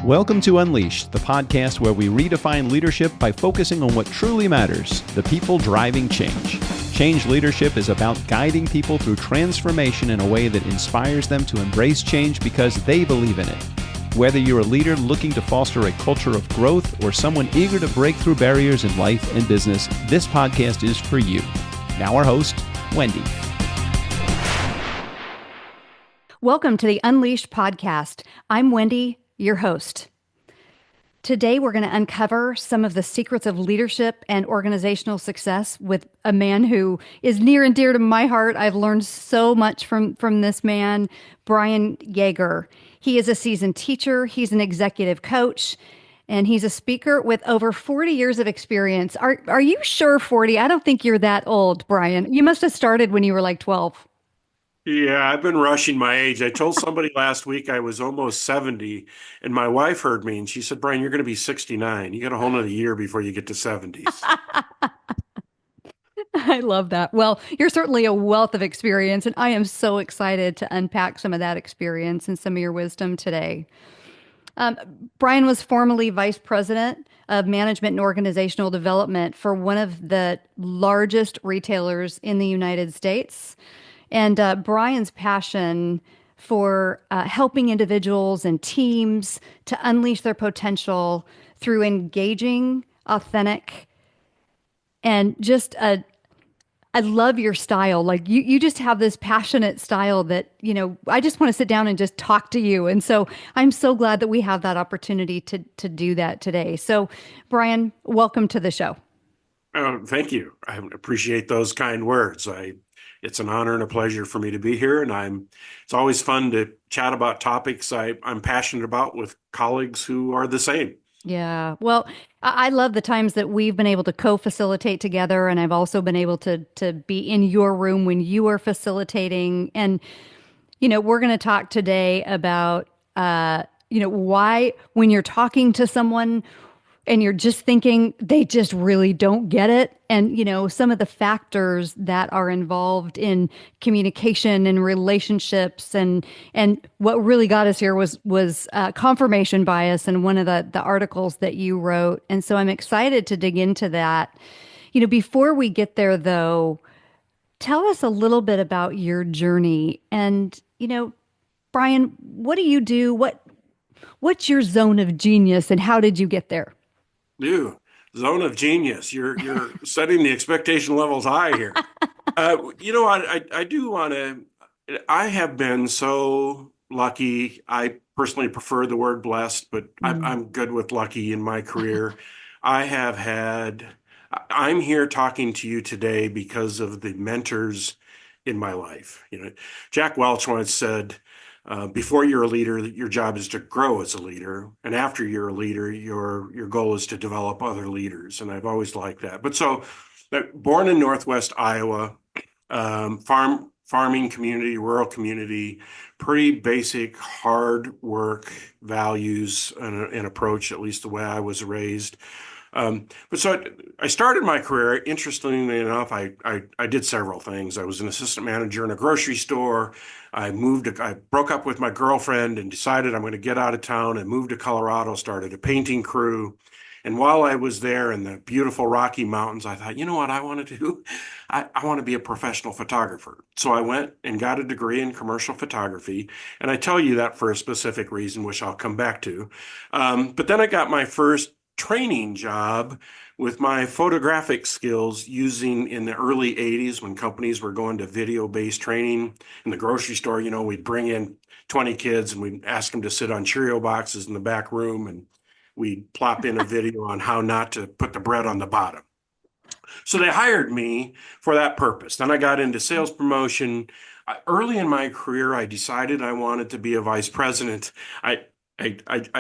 Welcome to Unleashed, the podcast where we redefine leadership by focusing on what truly matters, the people driving change. Change leadership is about guiding people through transformation in a way that inspires them to embrace change because they believe in it. Whether you're a leader looking to foster a culture of growth or someone eager to break through barriers in life and business, this podcast is for you. Now our host, Wendi. Welcome to the Unleashed podcast. I'm Wendi, your host. Today, we're going to uncover some of the secrets of leadership and organizational success with a man who is near and dear to my heart. I've learned so much from this man, Bryan Yager. He is a seasoned teacher. He's an executive coach, and he's a speaker with over 40 years of experience. Are you sure 40? I don't think you're that old, Bryan. You must have started when you were like 12. Yeah, I've been rushing my age. I told somebody last week I was almost 70, and my wife heard me, and she said, Bryan, you're going to be 69. You got a whole nother year before you get to 70s. I love that. Well, you're certainly a wealth of experience, and I am so excited to unpack some of that experience and some of your wisdom today. Bryan was formerly vice president of management and organizational development for one of the largest retailers in the United States. And Bryan's passion for helping individuals and teams to unleash their potential through engaging, authentic, and just I love your style. Like you just have this passionate style that, I just want to sit down and just talk to you. And so I'm so glad that we have that opportunity to do that today. So Bryan, welcome to the show. Thank you. I appreciate those kind words. It's an honor and a pleasure for me to be here, and it's always fun to chat about topics I'm passionate about with colleagues who are the same. Yeah. Well, I love the times that we've been able to co-facilitate together, and I've also been able to be in your room when you are facilitating. And, we're going to talk today about, why when you're talking to someone and you're just thinking they just really don't get it. And, some of the factors that are involved in communication and relationships and what really got us here was confirmation bias in one of the articles that you wrote. And so I'm excited to dig into that. Before we get there, though, tell us a little bit about your journey. And, Bryan, what do you do? What's your zone of genius and how did you get there? Ew, zone of genius. You're setting the expectation levels high here. I do want to. I have been so lucky. I personally prefer the word blessed, but I'm good with lucky in my career. I'm here talking to you today because of the mentors in my life. Jack Welch once said, before you're a leader, your job is to grow as a leader. And after you're a leader, your goal is to develop other leaders. And I've always liked that. But so born in Northwest Iowa, farming community, rural community, pretty basic hard work values and approach, at least the way I was raised. But so I started my career, interestingly enough, I did several things. I was an assistant manager in a grocery store. I broke up with my girlfriend and decided I'm going to get out of town and moved to Colorado, started a painting crew. And while I was there in the beautiful Rocky Mountains, I thought, you know what I want to do? I want to be a professional photographer. So I went and got a degree in commercial photography. And I tell you that for a specific reason, which I'll come back to. But then I got my first training job with my photographic skills using in the early 80s when companies were going to video-based training in the grocery store. We'd bring in 20 kids and we'd ask them to sit on Cheerio boxes in the back room, and we'd plop in a video on how not to put the bread on the bottom. So they hired me for that purpose. Then I got into sales promotion. Early in my career, I decided I wanted to be a vice president. I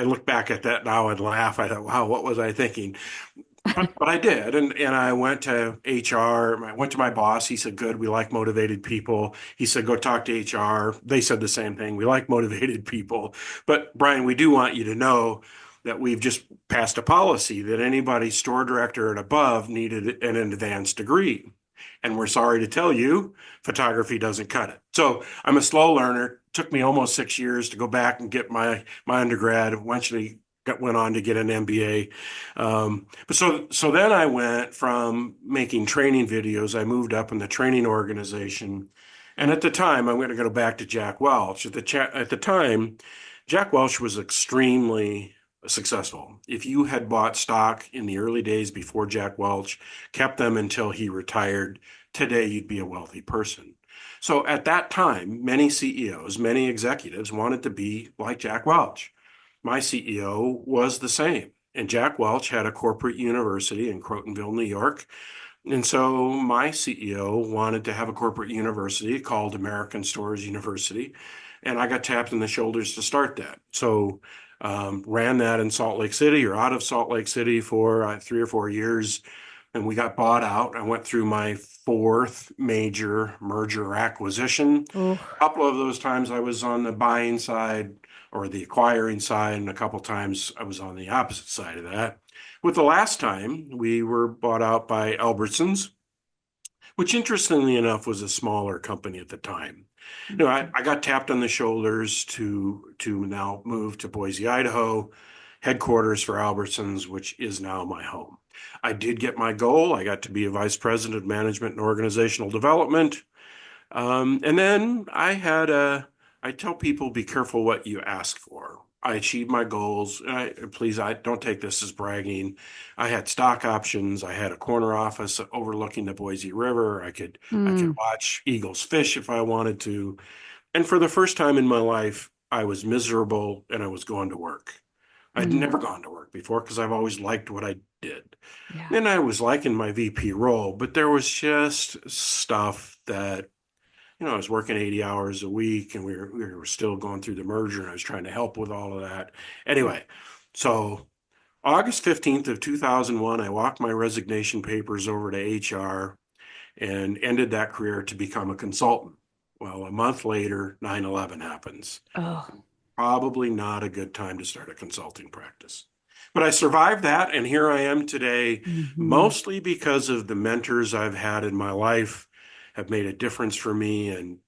look back at that now and laugh. I thought, wow, what was I thinking? But I did. And I went to HR. I went to my boss. He said, good, we like motivated people. He said, go talk to HR. They said the same thing. We like motivated people. But Bryan, we do want you to know that we've just passed a policy that anybody store director and above needed an advanced degree. And we're sorry to tell you, photography doesn't cut it. So I'm a slow learner. Took me almost 6 years to go back and get my undergrad. Eventually went on to get an MBA. But so then I went from making training videos. I moved up in the training organization. And at the time, I'm going to go back to Jack Welch. At the time, Jack Welch was extremely successful. If you had bought stock in the early days before Jack Welch, kept them until he retired, today you'd be a wealthy person. So at that time, many CEOs, many executives wanted to be like Jack Welch. My CEO was the same. And Jack Welch had a corporate university in Crotonville, New York. And so my CEO wanted to have a corporate university called American Stores University. And I got tapped in the shoulders to start that. So ran that in Salt Lake City or out of Salt Lake City for 3 or 4 years. And we got bought out. I went through my fourth major merger acquisition. Oh, A couple of those times I was on the buying side or the acquiring side, and a couple of times I was on the opposite side of that. With the last time, we were bought out by Albertsons, which interestingly enough was a smaller company at the time. I got tapped on the shoulders to now move to Boise, Idaho, headquarters for Albertsons, which is now my home. I did get my goal. I got to be a vice president of management and organizational development. And then I tell people, be careful what you ask for. I achieved my goals. Please, I don't take this as bragging. I had stock options. I had a corner office overlooking the Boise River. I could mm, watch eagles fish if I wanted to. And for the first time in my life, I was miserable and I was going to work. I'd mm, never gone to work before because I've always liked what I did. yeah. And I was liking my VP role, but there was just stuff that I was working 80 hours a week and we were still going through the merger and I was trying to help with all of that. Anyway, so August 15th of 2001, I walked my resignation papers over to HR and ended that career to become a consultant. Well, a month later, 9/11 happens. Oh, Probably not a good time to start a consulting practice. But I survived that, and here I am today, hmm, mostly because of the mentors I've had in my life have made a difference for me. And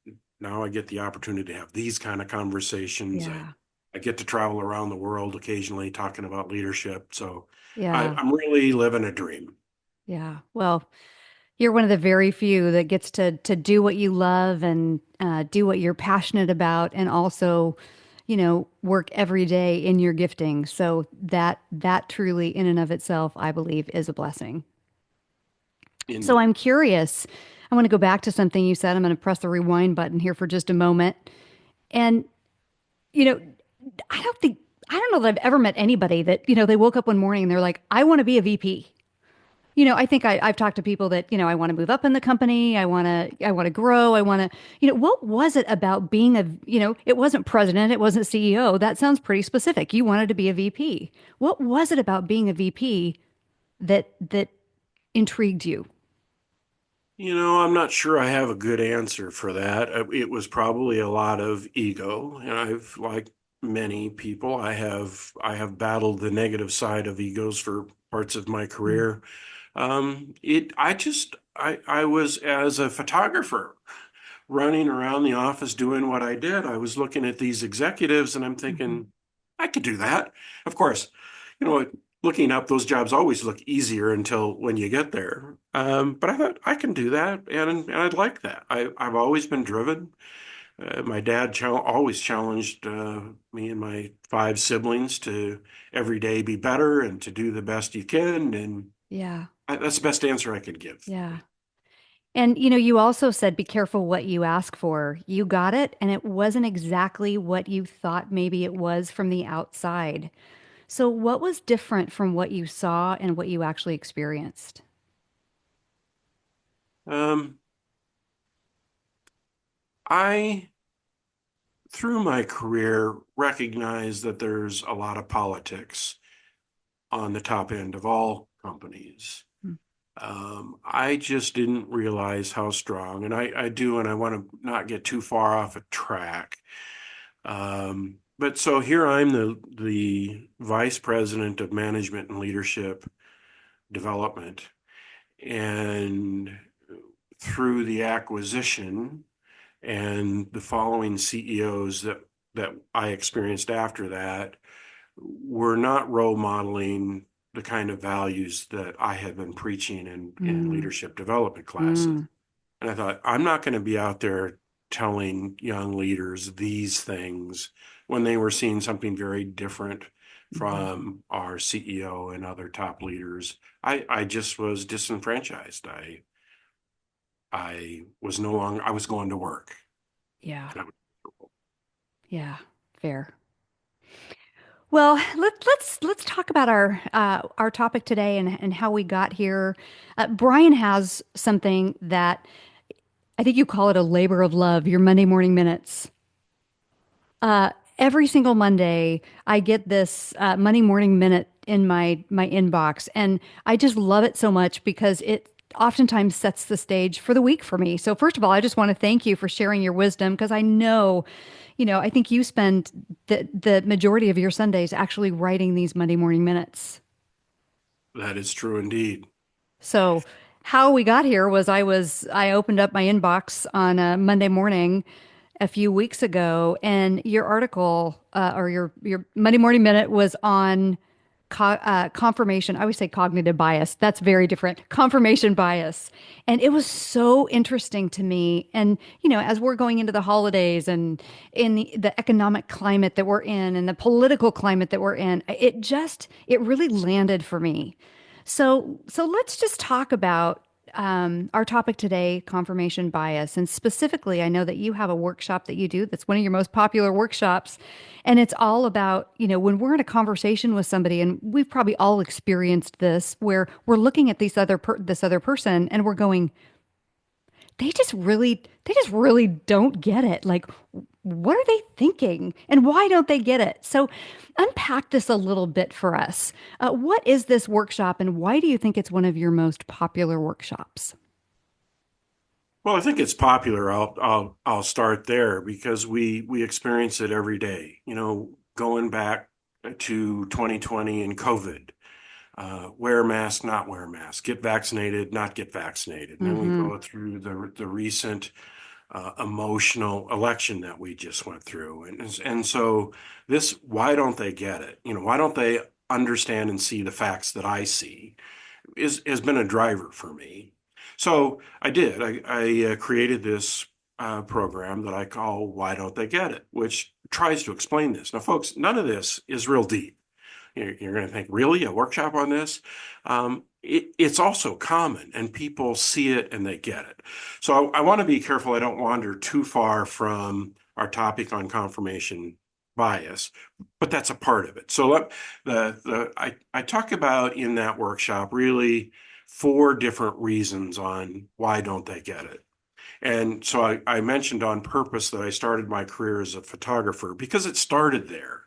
now I get the opportunity to have these kind of conversations. yeah, I get to travel around the world occasionally talking about leadership. So yeah, I'm really living a dream. yeah. Well, you're one of the very few that gets to do what you love and do what you're passionate about, and also, work every day in your gifting. So that truly, in and of itself, I believe, is a blessing. So Indeed. I'm curious. I want to go back to something you said. I'm going to press the rewind button here for just a moment. And, you know, I don't know that I've ever met anybody that, they woke up one morning and they're like, I want to be a VP. I think I've talked to people that, I want to move up in the company. I want to grow. I want to, what was it about being it wasn't president, it wasn't CEO. That sounds pretty specific. You wanted to be a VP. What was it about being a VP that intrigued you? I'm not sure I have a good answer for that. It was probably a lot of ego, and like many people, I have battled the negative side of egos for parts of my Mm, career. I was as a photographer running around the office doing what I did. I was looking at these executives and I'm mhm. thinking, I could do that. Of course, you know, looking up those jobs always look easier until when you get there. But I thought I can do that and I'd like that. I've always been driven. My dad always challenged me and my five siblings to every day be better and to do the best you can. And Yeah. that's the best answer I could give. Yeah. And you also said be careful what you ask for. You got it, and it wasn't exactly what you thought maybe it was from the outside. So what was different from what you saw and what you actually experienced? Um, I through my career, recognize that there's a lot of politics on the top end of all companies. Mm, I just didn't realize how strong, and I do, and I want to not get too far off a track. But so here I'm the vice president of management and leadership development, and through the acquisition and the following CEOs that I experienced after that, were not role modeling the kind of values that I had been preaching in leadership development classes. And I thought, I'm not going to be out there telling young leaders these things when they were seeing something very different from our CEO and other top leaders. I just was disenfranchised. I was no longer, I was going to work. Yeah. And I was, Yeah. Fair. Well, let's talk about our topic today and how we got here. Bryan has something that I think you call it a labor of love, your Monday morning minutes. Every single Monday, I get this Monday morning minute in my inbox, and I just love it so much because it oftentimes sets the stage for the week for me. So first of all, I just want to thank you for sharing your wisdom because I know, I think you spend the majority of your Sundays actually writing these Monday morning minutes. that is true indeed. So how we got here was I opened up my inbox on a Monday morning a few weeks ago, and your article or your Monday Morning Minute was on confirmation. I always say cognitive bias. That's very different. Confirmation bias, and it was so interesting to me. And as we're going into the holidays and in the economic climate that we're in, and the political climate that we're in, it really landed for me. So let's just talk about our topic today, confirmation bias. And specifically, I know that you have a workshop that you do that's one of your most popular workshops. And it's all about, when we're in a conversation with somebody, and we've probably all experienced this, where we're looking at this other person and we're going, they just really don't get it. Like, what are they thinking and why don't they get it? So unpack this a little bit for us. What is this workshop and why do you think it's one of your most popular workshops? Well, I think it's popular. I'll start there because we experience it every day. Going back to 2020 and COVID, wear a mask, not wear a mask, get vaccinated, not get vaccinated. And then we Mm-hmm. go through the recent emotional election that we just went through, and so this, why don't they get it? Why don't they understand and see the facts that I see? Has been a driver for me. So I did. I created this program that I call "Why Don't They Get It," which tries to explain this. Now, folks, none of this is real deep. You're going to think, really, a workshop on this? It's also common, and people see it and they get it. So I want to be careful I don't wander too far from our topic on confirmation bias, but that's a part of it. So I talk about in that workshop really four different reasons on why don't they get it. And so I mentioned on purpose that I started my career as a photographer because it started there.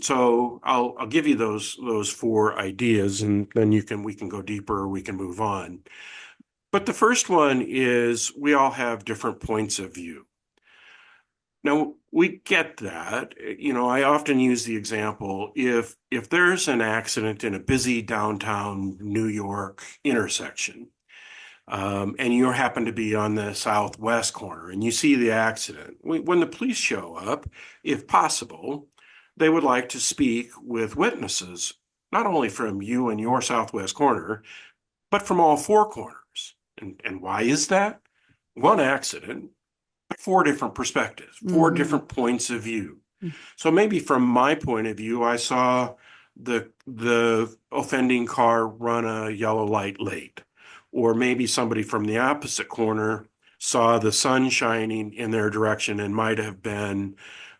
So I'll give you those four ideas, and then we can go deeper, we can move on. But the first one is we all have different points of view. Now we get that. I often use the example, if there's an accident in a busy downtown New York intersection, and you happen to be on the southwest corner and you see the accident, when the police show up, if possible, they would like to speak with witnesses, not only from you and your southwest corner, but from all four corners. And why is that? One accident, four different perspectives, four Mm-hmm. different points of view. So maybe from my point of view, I saw the offending car run a yellow light late. Or maybe somebody from the opposite corner saw the sun shining in their direction and might have been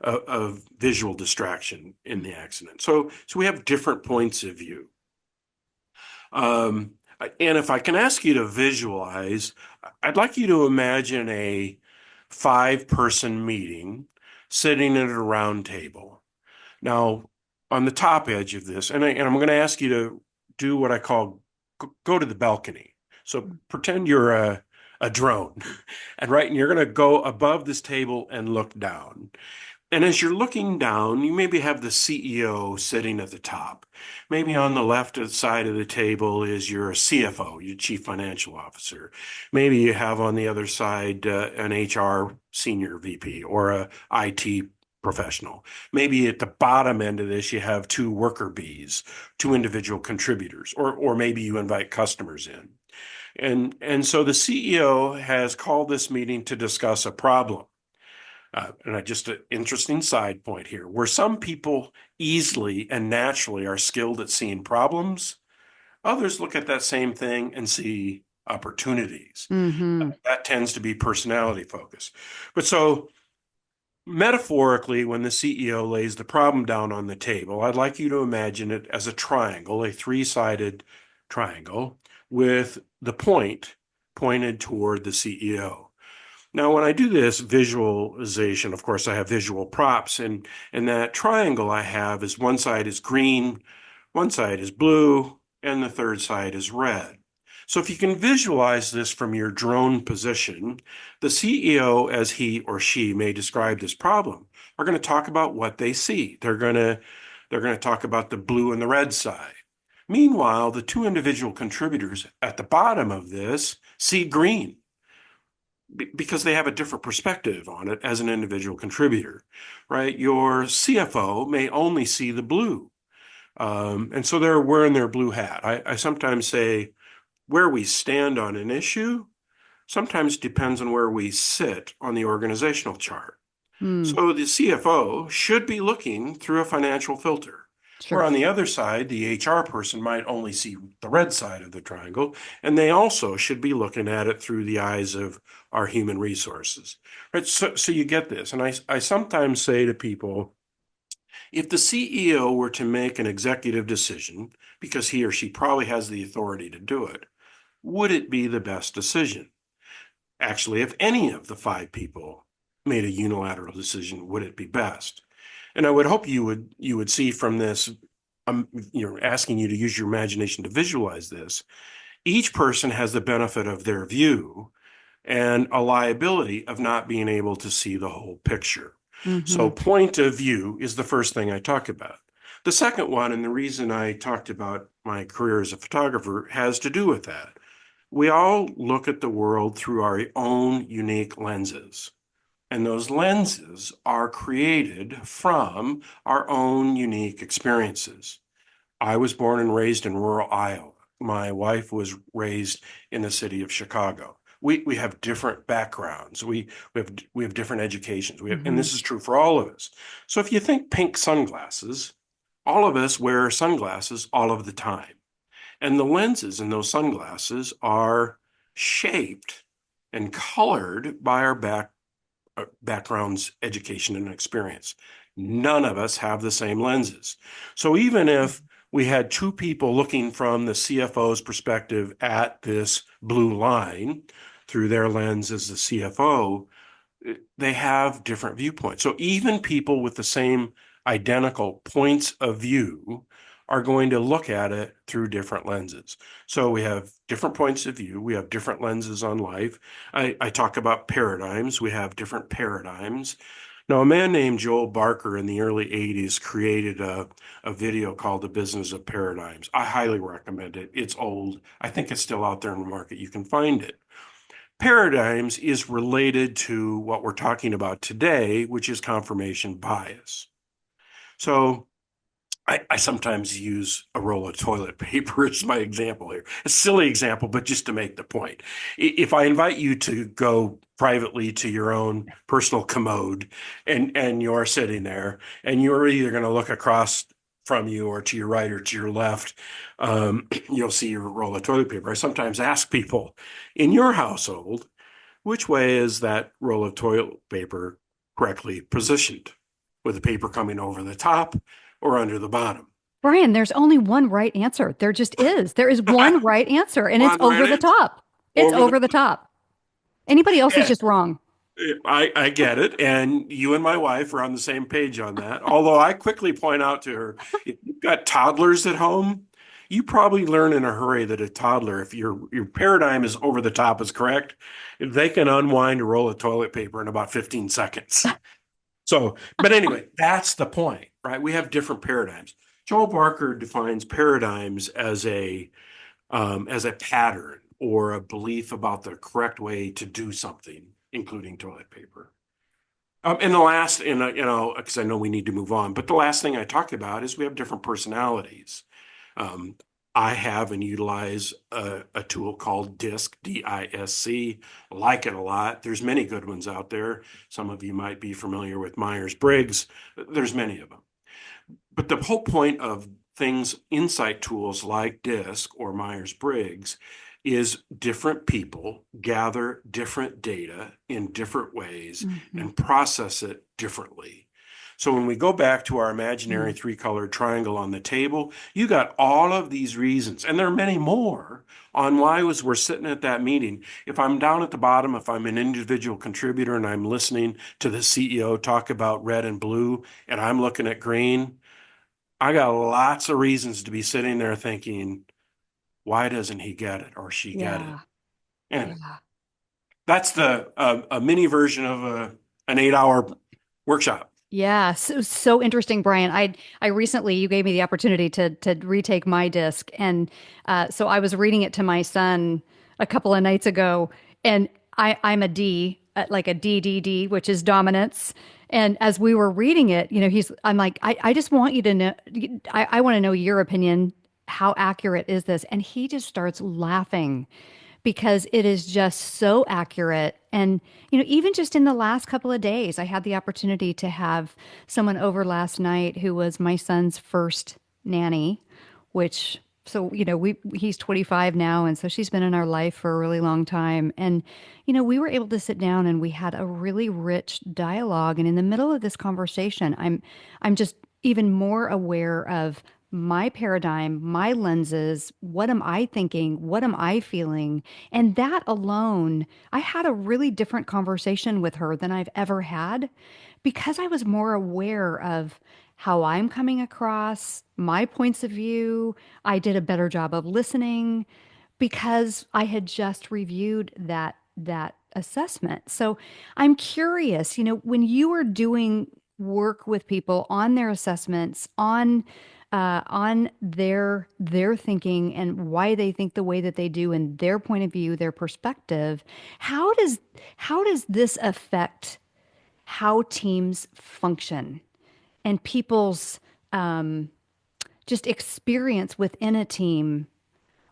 a visual distraction in the accident. So we have different points of view. Um, and if I can ask you to visualize, I'd like you to imagine a five-person meeting sitting at a round table. Now, on the top edge of this, and I'm going to ask you to do what I call go to the balcony. So pretend you're a drone, and you're going to go above this table and look down. And as you're looking down, you maybe have the CEO sitting at the top. Maybe on the left side of the table is your CFO, your Chief Financial Officer. Maybe you have on the other side an HR senior VP or a IT professional. Maybe at the bottom end of this, you have two worker bees, two individual contributors, or maybe you invite customers in. And so the CEO has called this meeting to discuss a problem. Just an interesting side point here, where some people easily and naturally are skilled at seeing problems, others look at that same thing and see opportunities. That tends to be personality focused. But so metaphorically, when the CEO lays the problem down on the table, I'd like you to imagine it as a triangle, a three-sided triangle with the point pointed toward the CEO. Now, when I do this visualization, of course, I have visual props, and that triangle I have is one side is green, one side is blue, and the third side is red. So if you can visualize this from your drone position, the CEO, as he or she may describe this problem, are going to talk about what they see. They're going to talk about the blue and the red side. Meanwhile, the two individual contributors at the bottom of this see green, because they have a different perspective on it as an individual contributor, right? Your CFO may only see the blue. And so they're wearing their blue hat. I sometimes say where we stand on an issue sometimes depends on where we sit on the organizational chart. So the CFO should be looking through a financial filter. Sure. Where on the other side, the HR person might only see the red side of the triangle, and they also should be looking at it through the eyes of our human resources. Right? So you get this. And I sometimes say to people, if the CEO were to make an executive decision, because he or she probably has the authority to do it, would it be the best decision? Actually, if any of the five people made a unilateral decision, would it be best? And I would hope you would see from this, asking you to use your imagination to visualize this. Each person has the benefit of their view and a liability of not being able to see the whole picture. So point of view is the first thing I talk about. The second one, and the reason I talked about my career as a photographer, has to do with that. We all look at the world through our own unique lenses. And those lenses are created from our own unique experiences. I was born and raised in rural Iowa. My wife was raised in the city of Chicago. We have different backgrounds. We have different educations. And this is true for all of us. So if you think pink sunglasses, all of us wear sunglasses all of the time. And the lenses in those sunglasses are shaped and colored by our backgrounds, education, and experience. None of us have the same lenses. So even if we had two people looking from the CFO's perspective at this blue line through their lens as the CFO, they have different viewpoints. So even people with the same identical points of view are going to look at it through different lenses. So we have different points of view. We have different lenses on life. I talk about paradigms. We have different paradigms. Now, a man named Joel Barker in the early 80s created a video called The Business of Paradigms. I highly recommend it. It's old. I think it's still out there in the market. You can find it. Paradigms is related to what we're talking about today, which is confirmation bias. So I sometimes use a roll of toilet paper as my example here. A silly example, but just to make the point. If I invite you to go privately to your own personal commode and you're sitting there and you're either going to look across from you or to your right or to your left, you'll see your roll of toilet paper. I sometimes ask people, in your household, which way is that roll of toilet paper correctly positioned? With the paper coming over the top or under the bottom? Bryan, there's only one right answer. There just is. There is one right answer, and it's over the top. It's over the top. Anybody else is just wrong. I get it. And you and my wife are on the same page on that. Although I quickly point out to her, if you've got toddlers at home, you probably learn in a hurry that a toddler, if your paradigm is over the top is correct, they can unwind a roll of toilet paper in about 15 seconds. So, but anyway, that's the point, right? We have different paradigms. Joel Barker defines paradigms as a pattern or a belief about the correct way to do something, including toilet paper. And the last, because I know we need to move on, but the last thing I talked about is we have different personalities. Um, I have and utilize a tool called DISC, DISC. Like it a lot. There's many good ones out there. Some of you might be familiar with Myers-Briggs. There's many of them. But the whole point of things, insight tools like DISC or Myers-Briggs, is different people gather different data in different ways Mm-hmm. and process it differently. So when we go back to our imaginary Mm. three-colored triangle on the table, you got all of these reasons, and there are many more on why we're sitting at that meeting. If I'm down at the bottom, if I'm an individual contributor and I'm listening to the CEO talk about red and blue, and I'm looking at green, I got lots of reasons to be sitting there thinking, why doesn't he get it or she get it? Yeah. And Yeah. that's a mini version of an 8 hour workshop. Yeah, so interesting, Brian. I recently you gave me the opportunity to retake my disc, and so I was reading it to my son a couple of nights ago, and I'm a D, like a DDD, which is dominance. And as we were reading it, I'm like, I just want you to know, I want to know your opinion. How accurate is this? And he just starts laughing because it is just so accurate. And, even just in the last couple of days, I had the opportunity to have someone over last night who was my son's first nanny, which, so, he's 25 now. And so she's been in our life for a really long time. And, we were able to sit down and we had a really rich dialogue. And in the middle of this conversation, I'm just even more aware of my paradigm, my lenses. What am I thinking? What am I feeling? And that alone, I had a really different conversation with her than I've ever had because I was more aware of how I'm coming across, my points of view. I did a better job of listening because I had just reviewed that assessment. So I'm curious, when you are doing work with people on their assessments, on their thinking and why they think the way that they do and their point of view, their perspective, how does this affect how teams function and people's just experience within a team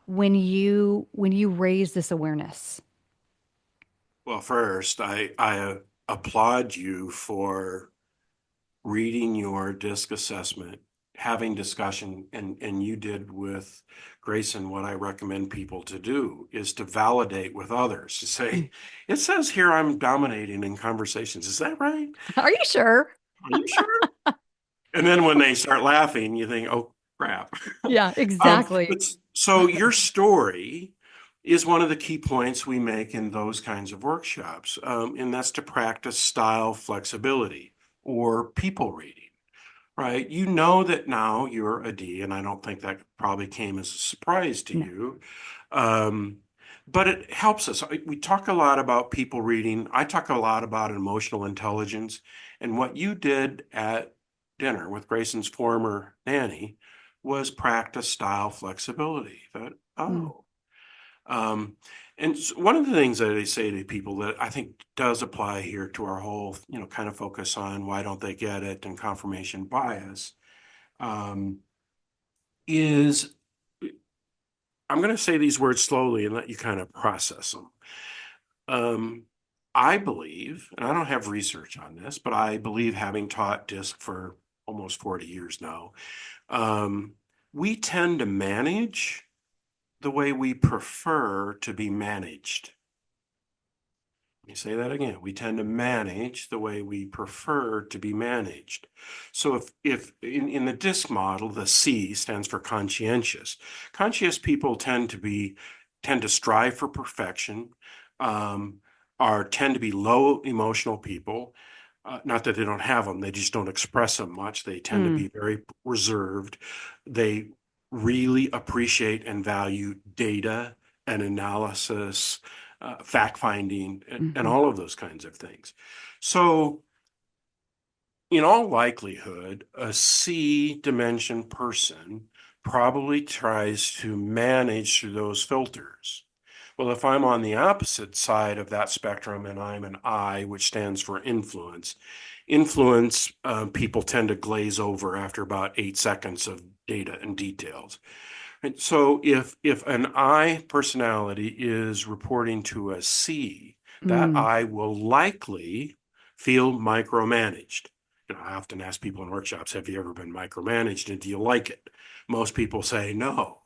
when you raise this awareness? Well, first, I applaud you for reading your DISC assessment, having discussion, and you did with Grayson what I recommend people to do is to validate with others, to say, it says here I'm dominating in conversations. Is that right? Are you sure? Are you sure? And then when they start laughing, you think, oh, crap. Yeah, exactly. So your story is one of the key points we make in those kinds of workshops, and that's to practice style flexibility or people reading, right? You know that now you're a D, and I don't think that probably came as a surprise to No. you. Um, but it helps us. We talk a lot about people reading. I talk a lot about emotional intelligence. And what you did at dinner with Grayson's former nanny was practice style flexibility. That, Mm. oh. Um, and one of the things that I say to people that I think does apply here to our whole, kind of focus on why don't they get it and confirmation bias, um, is I'm going to say these words slowly and let you kind of process them. Um, I believe, and I don't have research on this, but I believe having taught DISC for almost 40 years now, um, we tend to manage the way we prefer to be managed. Let me say that again. We tend to manage the way we prefer to be managed. So if in the DISC model, the C stands for conscientious. Conscientious people tend to strive for perfection, tend to be low emotional people. Not that they don't have them, they just don't express them much. They tend to Mm. be very reserved. They really appreciate and value data and analysis, fact finding, and Hmm. all of those kinds of things. So, in all likelihood, a C dimension person probably tries to manage through those filters. Well, if I'm on the opposite side of that spectrum and I'm an I, which stands for influence, people tend to glaze over after about 8 seconds of data and details. And so if an I personality is reporting to a C, that Mm, I will likely feel micromanaged. I often ask people in workshops, have you ever been micromanaged and do you like it? Most people say no.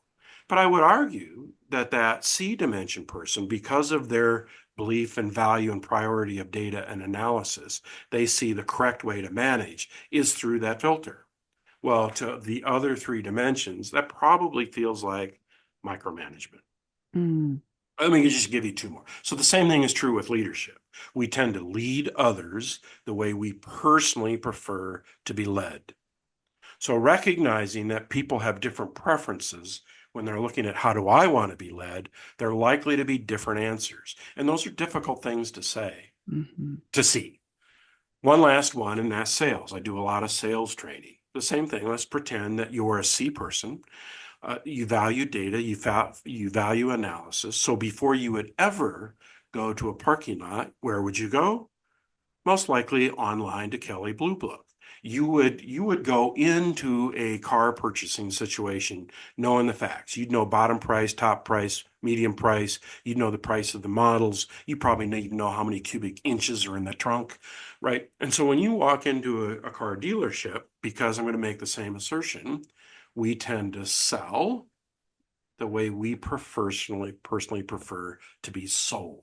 But I would argue that that C dimension person, because of their belief and value and priority of data and analysis, they see the correct way to manage is through that filter. Well, to the other three dimensions, that probably feels like micromanagement. mm, Let me just give you two more. So the same thing is true with leadership. We tend to lead others the way we personally prefer to be led. So recognizing that people have different preferences when they're looking at how do I want to be led, they're likely to be different answers. And those are difficult things to say, mhm. to see. One last one, and that's sales. I do a lot of sales training. The same thing. Let's pretend that you're a C person. You value data, you value analysis. So before you would ever go to a parking lot, where would you go? Most likely online to Kelley Blue Book. You would go into a car purchasing situation knowing the facts. You'd know bottom price, top price, medium price. You'd know the price of the models. You probably even know how many cubic inches are in the trunk, right? And so when you walk into a car dealership, because I'm going to make the same assertion, we tend to sell the way we personally prefer to be sold.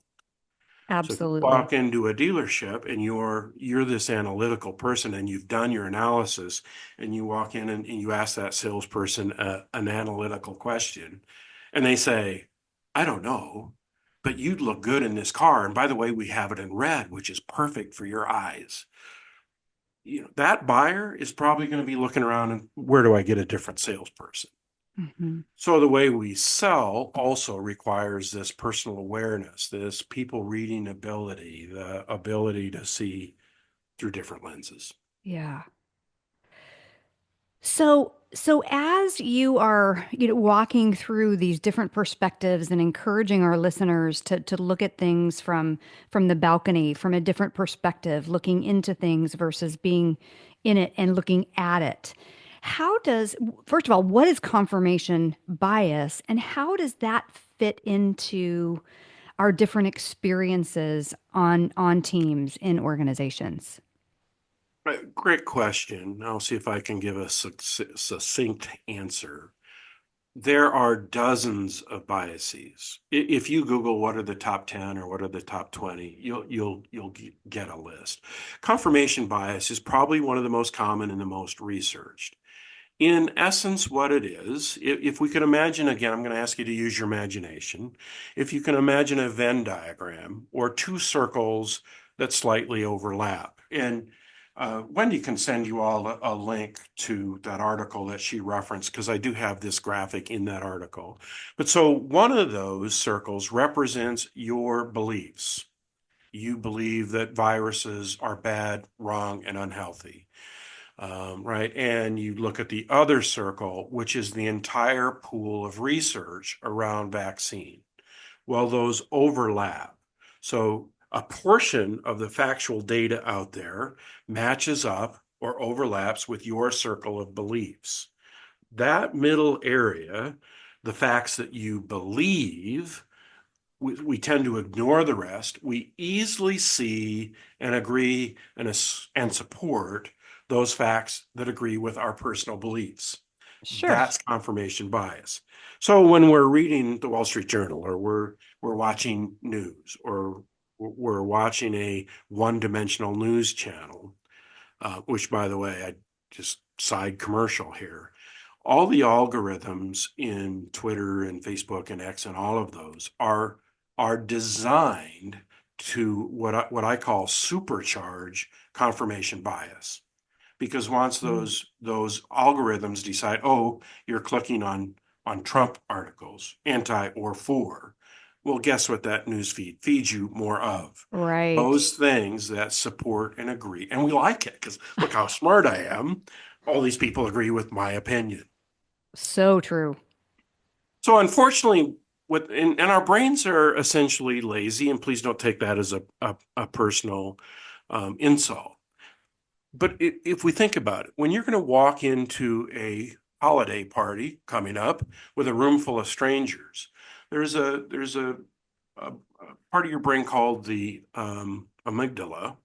So if you Absolutely. walk into a dealership and you're this analytical person and you've done your analysis and you walk in and you ask that salesperson an analytical question and they say, I don't know, but you'd look good in this car. And by the way, we have it in red, which is perfect for your eyes. That buyer is probably going to be looking around and where do I get a different salesperson? Mhm. So the way we sell also requires this personal awareness, this people reading ability, the ability to see through different lenses. Yeah. So as you are, walking through these different perspectives and encouraging our listeners to look at things from the balcony, from a different perspective, looking into things versus being in it and looking at it. How does, first of all, what is confirmation bias and how does that fit into our different experiences on teams in organizations? Right, great question. I'll see if I can give a succinct answer. There are dozens of biases. If you Google what are the top 10 or what are the top 20, you'll get a list. Confirmation bias is probably one of the most common and the most researched. In essence, what it is, if we could imagine, again, I'm going to ask you to use your imagination. If you can imagine a Venn diagram or two circles that slightly overlap. And Wendi can send you all a link to that article that she referenced because I do have this graphic in that article. But so one of those circles represents your beliefs. You believe that viruses are bad, wrong, and unhealthy, right? And you look at the other circle, which is the entire pool of research around vaccine. Well, those overlap. So a portion of the factual data out there matches up or overlaps with your circle of beliefs. That middle area, the facts that you believe, we tend to ignore the rest. We easily see and agree and support those facts that agree with our personal beliefs. Sure. That's confirmation bias. So when we're reading the Wall Street Journal or we're watching news or we're watching a one-dimensional news channel, which by the way, I just side commercial here. All the algorithms in Twitter and Facebook and X and all of those are designed to what I call supercharge confirmation bias. Because once Mm. those algorithms decide, oh, you're clicking on Trump articles, anti or for, well, guess what that news feed feeds you more of? Right. Those things that support and agree. And we like it because look how smart I am. All these people agree with my opinion. So true. So unfortunately, and our brains are essentially lazy, and please don't take that as a personal insult. But if we think about it, when you're going to walk into a holiday party coming up with a room full of strangers, there's a part of your brain called the amygdala,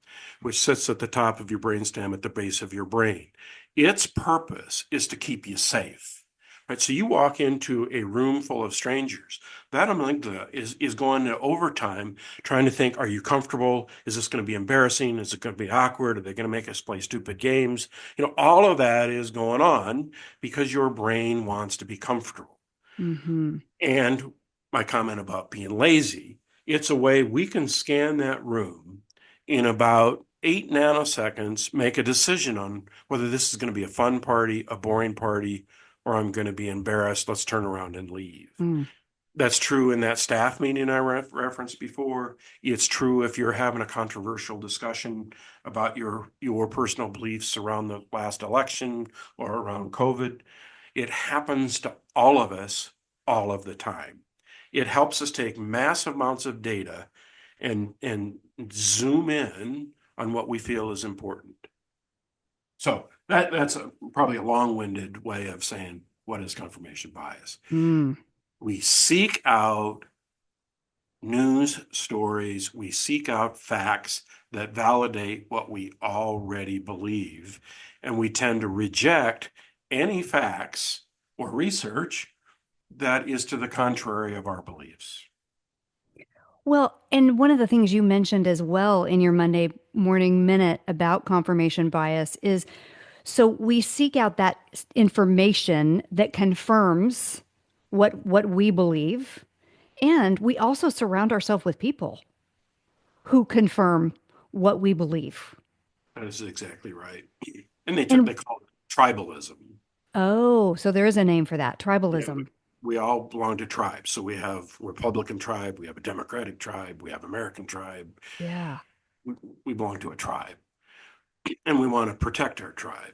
which sits at the top of your brainstem at the base of your brain. Its purpose is to keep you safe. Right? So you walk into a room full of strangers. That amygdala is going to overtime trying to think, are you comfortable? Is this going to be embarrassing? Is it going to be awkward? Are they going to make us play stupid games? All of that is going on because your brain wants to be comfortable. Mm-hmm. And my comment about being lazy, it's a way we can scan that room in about 8 nanoseconds, make a decision on whether this is going to be a fun party, a boring party, or I'm going to be embarrassed. Let's turn around and leave. That's true in that staff meeting I referenced before. It's true if you're having a controversial discussion about your personal beliefs around the last election or around COVID. It happens to all of us all of the time. It helps us take massive amounts of data and zoom in on what we feel is important. So that's probably a long-winded way of saying what is confirmation bias. We seek out news stories, we seek out facts that validate what we already believe, and we tend to reject any facts or research that is to the contrary of our beliefs. Well, and one of the things you mentioned as well in your Monday Morning Minute about confirmation bias is, so we seek out that information that confirms what we believe, and we also surround ourselves with people who confirm what we believe. That is exactly right. And they And call it tribalism. oh, so there is a name for that, Yeah, tribalism. we all belong to tribes. So we have Republican tribe, we have a Democratic tribe, we have American tribe. Yeah. We belong to a tribe, and we want to protect our tribe.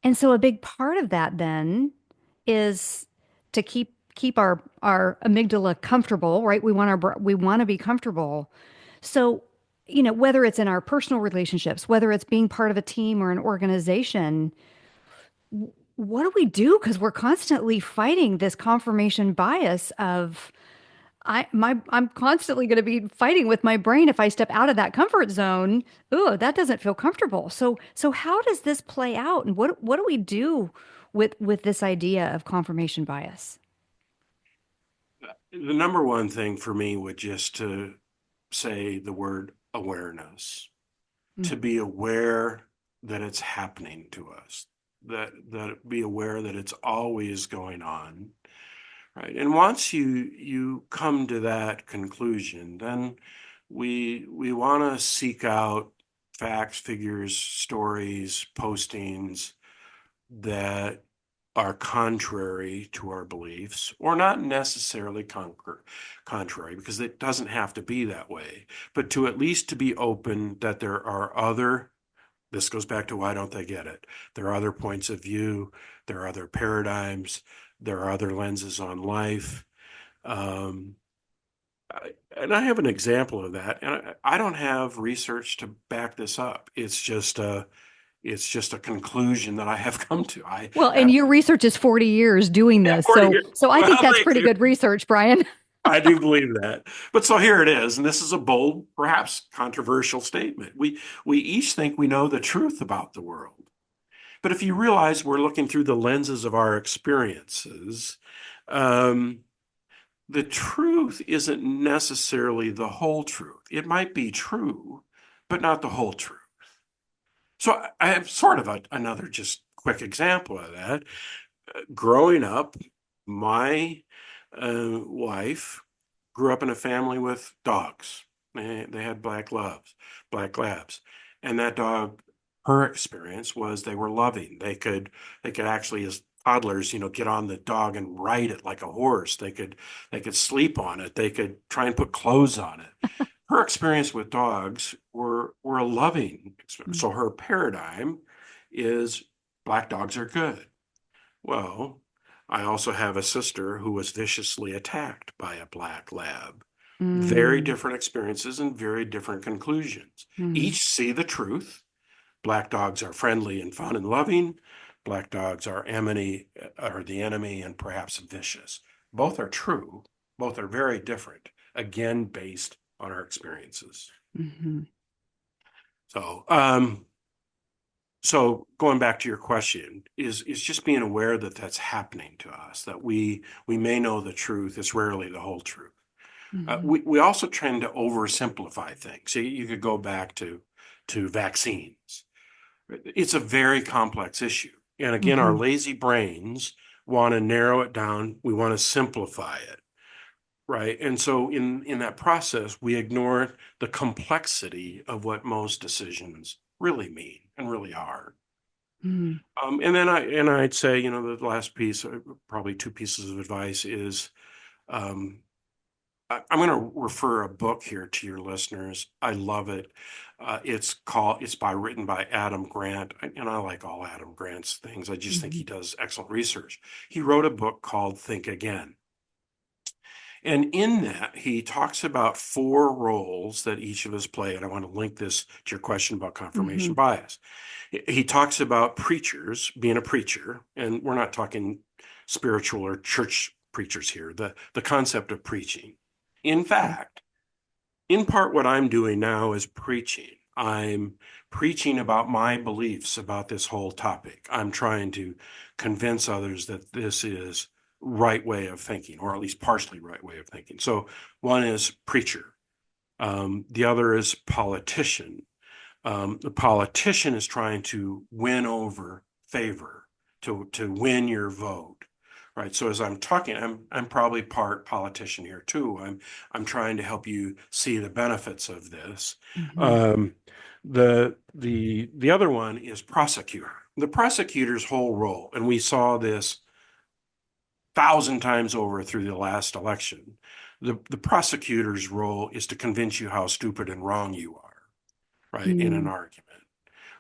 And so a big part of that then is to keep our amygdala comfortable, right? We want to be comfortable. So, whether it's in our personal relationships, whether it's being part of a team or an organization, what do we do? Because we're constantly fighting this confirmation bias of I'm constantly going to be fighting with my brain if I step out of that comfort zone. Ooh, that doesn't feel comfortable. So how does this play out, and what do we do with this idea of confirmation bias? The number one thing for me would just to say the word awareness, to be aware that it's happening to us, that be aware that it's always going on, right? And once you come to that conclusion, then we want to seek out facts, figures, stories, postings that are contrary to our beliefs, or not necessarily contrary, because it doesn't have to be that way, but to at least to be open that there are other, this goes back to why don't they get it? There are other points of view, there are other paradigms, there are other lenses on life. And I have an example of that, and I don't have research to back this up. It's just a conclusion that I have come to. Well, and your research is 40 years doing Yeah, this. 40 So years. so I think Well, that's thank pretty you. good research, Bryan. I do believe that. But so here it is, and this is a bold, perhaps controversial statement. We each think we know the truth about the world. But if you realize we're looking through the lenses of our experiences, the truth isn't necessarily the whole truth. It might be true, but not the whole truth. So I have sort of another just quick example of that. Growing up, my wife grew up in a family with dogs. They had black labs, and that dog, her experience was they were loving. They could actually, as toddlers, get on the dog and ride it like a horse. They could sleep on it. They could try and put clothes on it. Her experience with dogs were a loving experience. So her paradigm is black dogs are good. Well, I also have a sister who was viciously attacked by a black lab. Very Mm, different experiences and very different conclusions. mm, Each see the truth. Black dogs are friendly and fun and loving. Black dogs are the enemy and perhaps vicious. Both are true. Both are very different, again, based on our experiences. mhm, So, so going back to your question, is just being aware that that's happening to us, that we may know the truth. It's rarely the whole truth. mhm, We also tend to oversimplify things. So you could go back to vaccines. It's a very complex issue. And again, our mhm. lazy brains want to narrow it down. We want to simplify it, right? And so in that process, we ignore the complexity of what most decisions really mean and really are. Mm, And then I'd say, the last piece, probably two pieces of advice is, um, I'm going to refer a book here to your listeners. I love it. Written by Adam Grant, and I like all Adam Grant's things. I just think he mhm, does excellent research. He wrote a book called Think Again. And in that, he talks about four roles that each of us play. And I want to link this to your question about confirmation mhm. bias. He talks about preachers, being a preacher, and we're not talking spiritual or church preachers here, the concept of preaching. In Okay. fact, in part, what I'm doing now is preaching. I'm preaching about my beliefs about this whole topic. I'm trying to convince others that this is right way of thinking, or at least partially right way of thinking. So one is preacher. The other is politician. The politician is trying to win over favor, to win your vote, right? So as I'm talking, I'm probably part politician here too. I'm trying to help you see the benefits of this. Mhm, Um, the other one is prosecutor. The prosecutor's whole role, and we saw this 1,000 times over through the last election. The prosecutor's role is to convince you how stupid and wrong you are, right, in an mm, argument.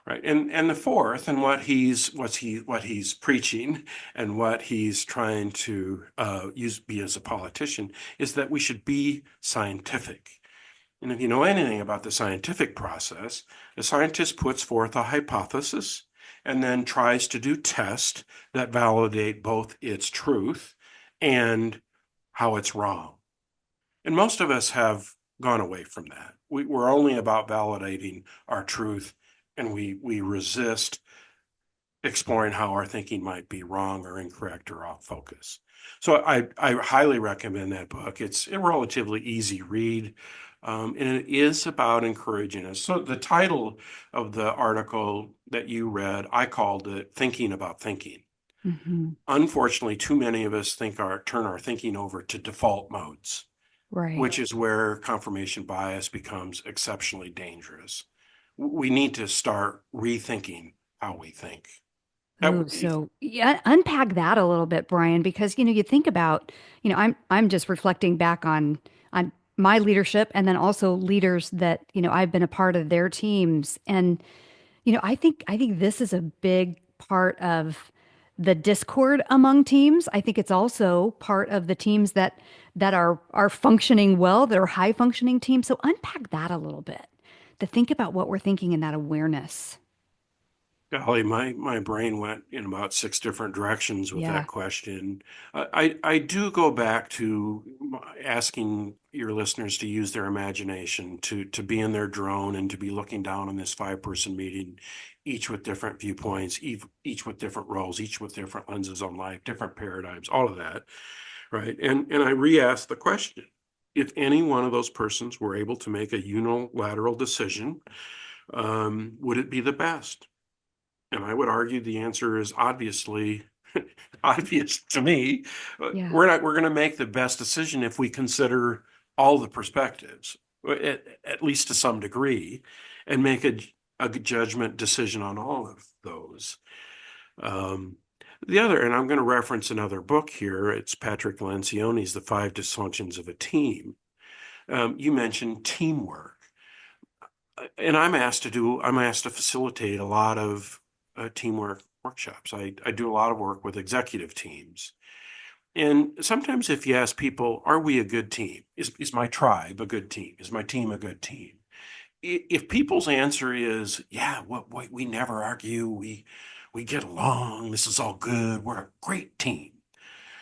Right. And the fourth, and what he's preaching and what he's trying to be as a politician, is that we should be scientific. And if you know anything about the scientific process, the scientist puts forth a hypothesis and then tries to do tests that validate both its truth and how it's wrong. And most of us have gone away from that. We're only about validating our truth, and we resist exploring how our thinking might be wrong or incorrect or off focus. So I highly recommend that book. It's a relatively easy read, and it is about encouraging us. So the title of the article that you read, I called it Thinking About Thinking. mhm. Unfortunately, too many of us turn our thinking over to default modes, Right. which is where confirmation bias becomes exceptionally dangerous. We need to start rethinking how we think. That Oh, would be, so yeah, unpack that a little bit, Brian, because you think about, I'm just reflecting back on my leadership and then also leaders that, I've been a part of their teams. And, I think this is a big part of the discord among teams. I think it's also part of the teams that are functioning well, that are high functioning teams. So unpack that a little bit to think about what we're thinking in that awareness. golly, my brain went in about six different directions with that Yeah. question. I do go back to asking your listeners to use their imagination, to be in their drone and to be looking down on this five-person meeting, each with different viewpoints, each with different roles, each with different lenses on life, different paradigms, all of that, right? And I re-ask the question, if any one of those persons were able to make a unilateral decision, would it be the best? And I would argue the answer is obviously obvious to me. Yeah. We're going to make the best decision if we consider all the perspectives, at least to some degree, and make a judgment decision on all of those. Um, the other, and I'm going to reference another book here. It's Patrick Lencioni's The Five Dysfunctions of a Team. You mentioned teamwork, and I'm asked to facilitate a lot of teamwork workshops. I do a lot of work with executive teams. And sometimes if you ask people, are we a good team? Is my tribe a good team? Is my team a good team? If people's answer is, yeah, we never argue, we get along, this is all good, we're a great team.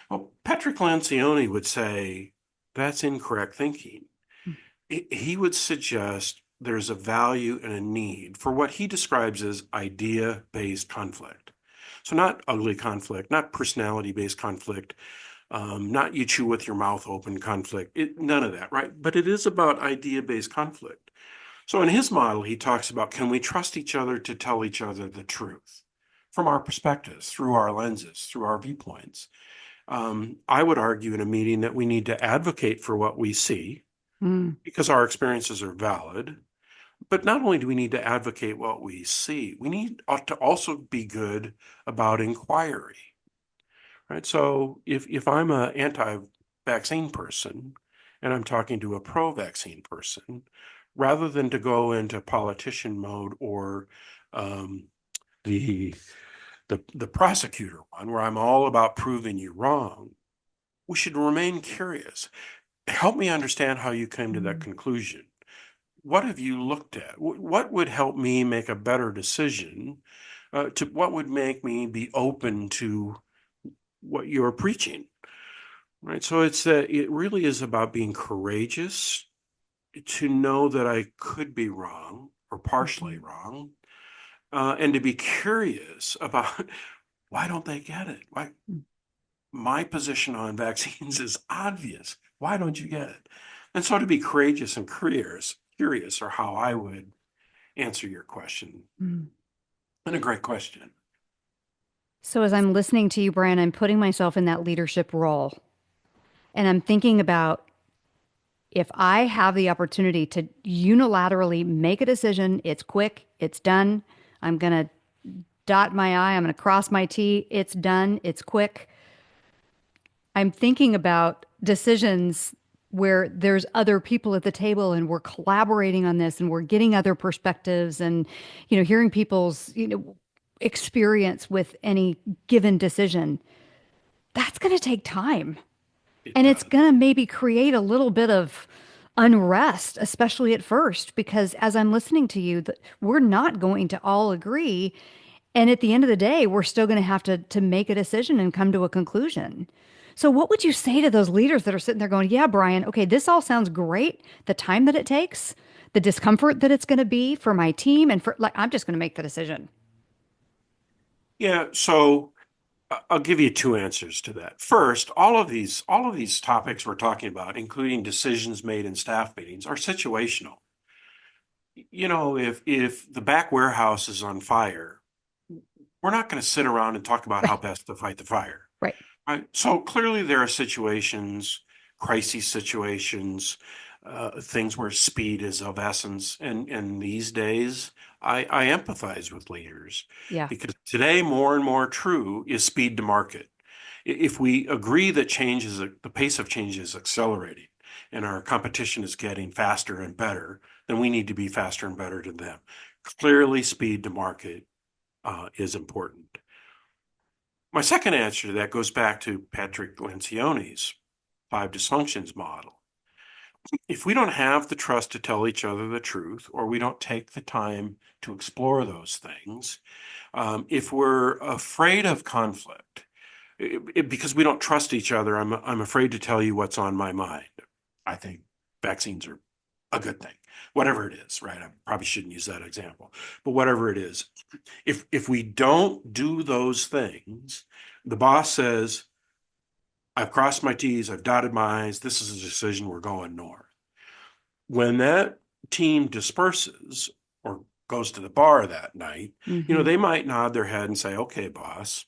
Well, Patrick Lencioni would say that's incorrect thinking. He would suggest there's a value and a need for what he describes as idea-based conflict. So not ugly conflict, not personality-based conflict, not you chew with your mouth open conflict, none of that, right? But it is about idea-based conflict. So in his model, he talks about, can we trust each other to tell each other the truth from our perspectives, through our lenses, through our viewpoints? I would argue in a meeting that we need to advocate for what we see because our experiences are valid. But not only do we need to advocate what we see, we need to also be good about inquiry, right? So if I'm an anti-vaccine person and I'm talking to a pro-vaccine person, rather than to go into politician mode or the the prosecutor one, where I'm all about proving you wrong, we should remain curious. Help me understand how you came to that conclusion. What have you looked at? What would help me make a better decision? What would make me be open to what you're preaching? Right. So it really is about being courageous to know that I could be wrong or partially wrong, and to be curious about why don't they get it? Why my position on vaccines is obvious. Why don't you get it? And so to be courageous and curious are how I would answer your question. And a great question. So as I'm listening to you, Bryan, I'm putting myself in that leadership role. And I'm thinking about if I have the opportunity to unilaterally make a decision, it's quick, it's done. I'm going to dot my I, I'm going to cross my T, it's done, it's quick. I'm thinking about decisions where there's other people at the table and we're collaborating on this and we're getting other perspectives and, hearing people's, experience with any given decision. That's going to take time. It And it's does. going to maybe create a little bit of unrest, especially at first, because as I'm listening to you, we're not going to all agree. And at the end of the day, we're still going to have to make a decision and come to a conclusion. So what would you say to those leaders that are sitting there going, yeah, Bryan, okay, this all sounds great. The time that it takes, the discomfort that it's going to be for my team and for like, I'm just going to make the decision. Yeah. So I'll give you two answers to that. First, all of these topics we're talking about, including decisions made in staff meetings, are situational. If the back warehouse is on fire, we're not going to sit around and talk about how Right. best to fight the fire. Right. Right. So clearly there are situations, crisis situations, things where speed is of essence. And these days, I empathize with leaders Yeah. because today more and more true is speed to market. If we agree that the pace of change is accelerating and our competition is getting faster and better, then we need to be faster and better to them. Clearly, speed to market is important. My second answer to that goes back to Patrick Lencioni's five dysfunctions model. If we don't have the trust to tell each other the truth, or we don't take the time to explore those things, if we're afraid of conflict, because we don't trust each other, I'm afraid to tell you what's on my mind. I think vaccines are a good thing, whatever it is, right? I probably shouldn't use that example, but whatever it is, if we don't do those things, the boss says, I've crossed my T's, I've dotted my I's, this is a decision, we're going north. When that team disperses or goes to the bar that night, Hmm. they might nod their head and say, okay, boss.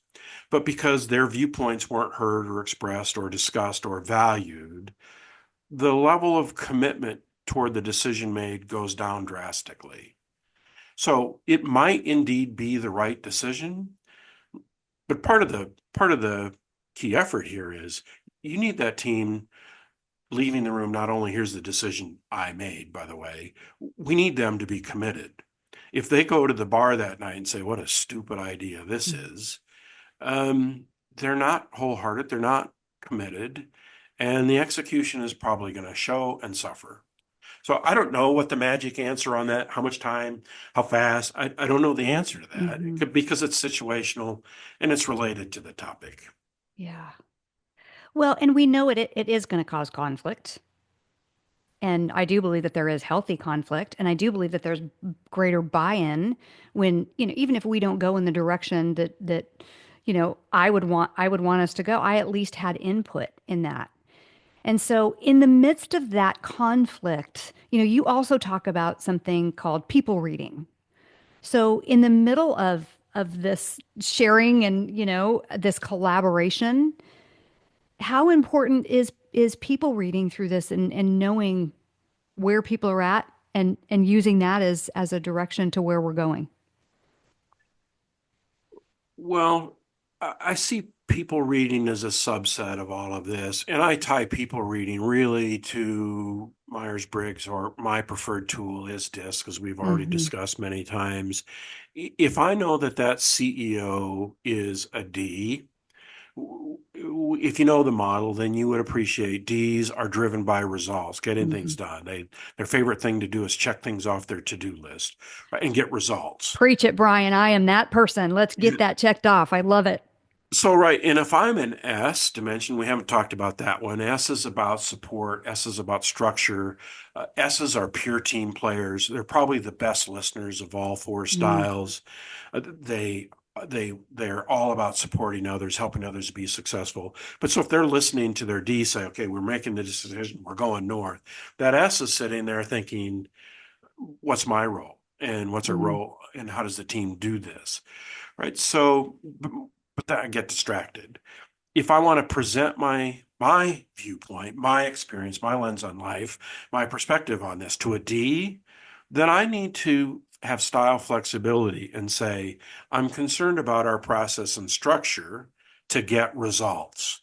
But because their viewpoints weren't heard or expressed or discussed or valued, the level of commitment toward the decision made goes down drastically. So it might indeed be the right decision, but part of the key effort here is you need that team leaving the room. Not only here's the decision I made, by the way, we need them to be committed. If they go to the bar that night and say, what a stupid idea this is, they're not wholehearted. They're not committed, and the execution is probably going to show and suffer. So I don't know what the magic answer on that, how much time, how fast. I don't know the answer to that. Hmm. Because it's situational and it's related to the topic. Yeah. Well, and we know it is going to cause conflict. And I do believe that there is healthy conflict. And I do believe that there's greater buy-in when, even if we don't go in the direction that I would want us to go, I at least had input in that. And so in the midst of that conflict, you also talk about something called people reading. So in the middle of this sharing and, this collaboration, how important is people reading through this and knowing where people are at and using that as a direction to where we're going? Well, I see people reading as a subset of all of this, and I tie people reading really to Myers-Briggs, or my preferred tool is DISC, because we've already Hmm. discussed many times. If I know that that CEO is a D, if you know the model, then you would appreciate Ds are driven by results, getting Hmm. things done. Their favorite thing to do is check things off their to-do list, right, and get results. Preach it, Bryan. I am that person. Let's get that checked off. I love it. So, right. And if I'm an S dimension, we haven't talked about that one. S is about support. S is about structure. S's are pure team players. They're probably the best listeners of all four Mm, styles. They're all about supporting others, helping others be successful. But so if they're listening to their D say, okay, we're making the decision, we're going north, that S is sitting there thinking, what's my role? And what's our mm, role? And how does the team do this? Right. So, but then I get distracted. If I want to present my viewpoint, my experience, my lens on life, my perspective on this to a D, then I need to have style flexibility and say, I'm concerned about our process and structure to get results,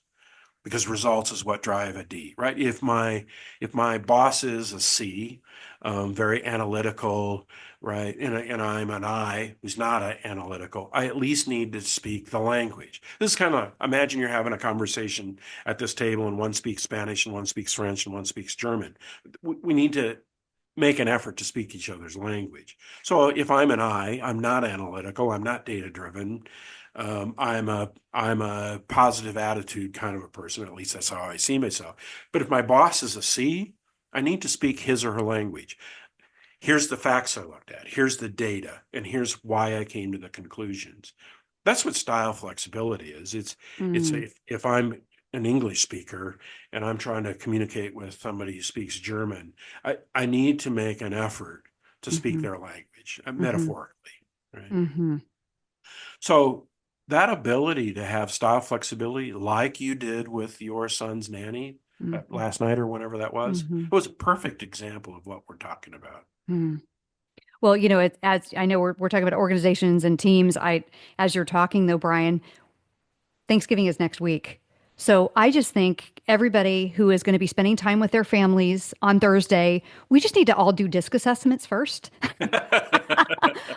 because results is what drive a D, right? If my boss is a C, very analytical, right, and I'm an I who's not analytical, I at least need to speak the language. This is kind of, imagine you're having a conversation at this table, and one speaks Spanish and one speaks French and one speaks German. We need to make an effort to speak each other's language. So if I'm an I, I'm not analytical, I'm not data driven. I'm a positive attitude kind of a person. At least that's how I see myself. But if my boss is a C, I need to speak his or her language. Here's the facts I looked at. Here's the data, and here's why I came to the conclusions. That's what style flexibility is. It's mm, if I'm an English speaker and I'm trying to communicate with somebody who speaks German, I need to make an effort to speak mm-hmm, their language, mm-hmm, metaphorically, right? mm-hmm, So that ability to have style flexibility, like you did with your son's nanny mm-hmm, last night or whenever that was, mm-hmm, it was a perfect example of what we're talking about. mm. Well, as I know we're talking about organizations and teams. As you're talking though, Bryan, Thanksgiving is next week. So I just think everybody who is going to be spending time with their families on Thursday, we just need to all do disc assessments first.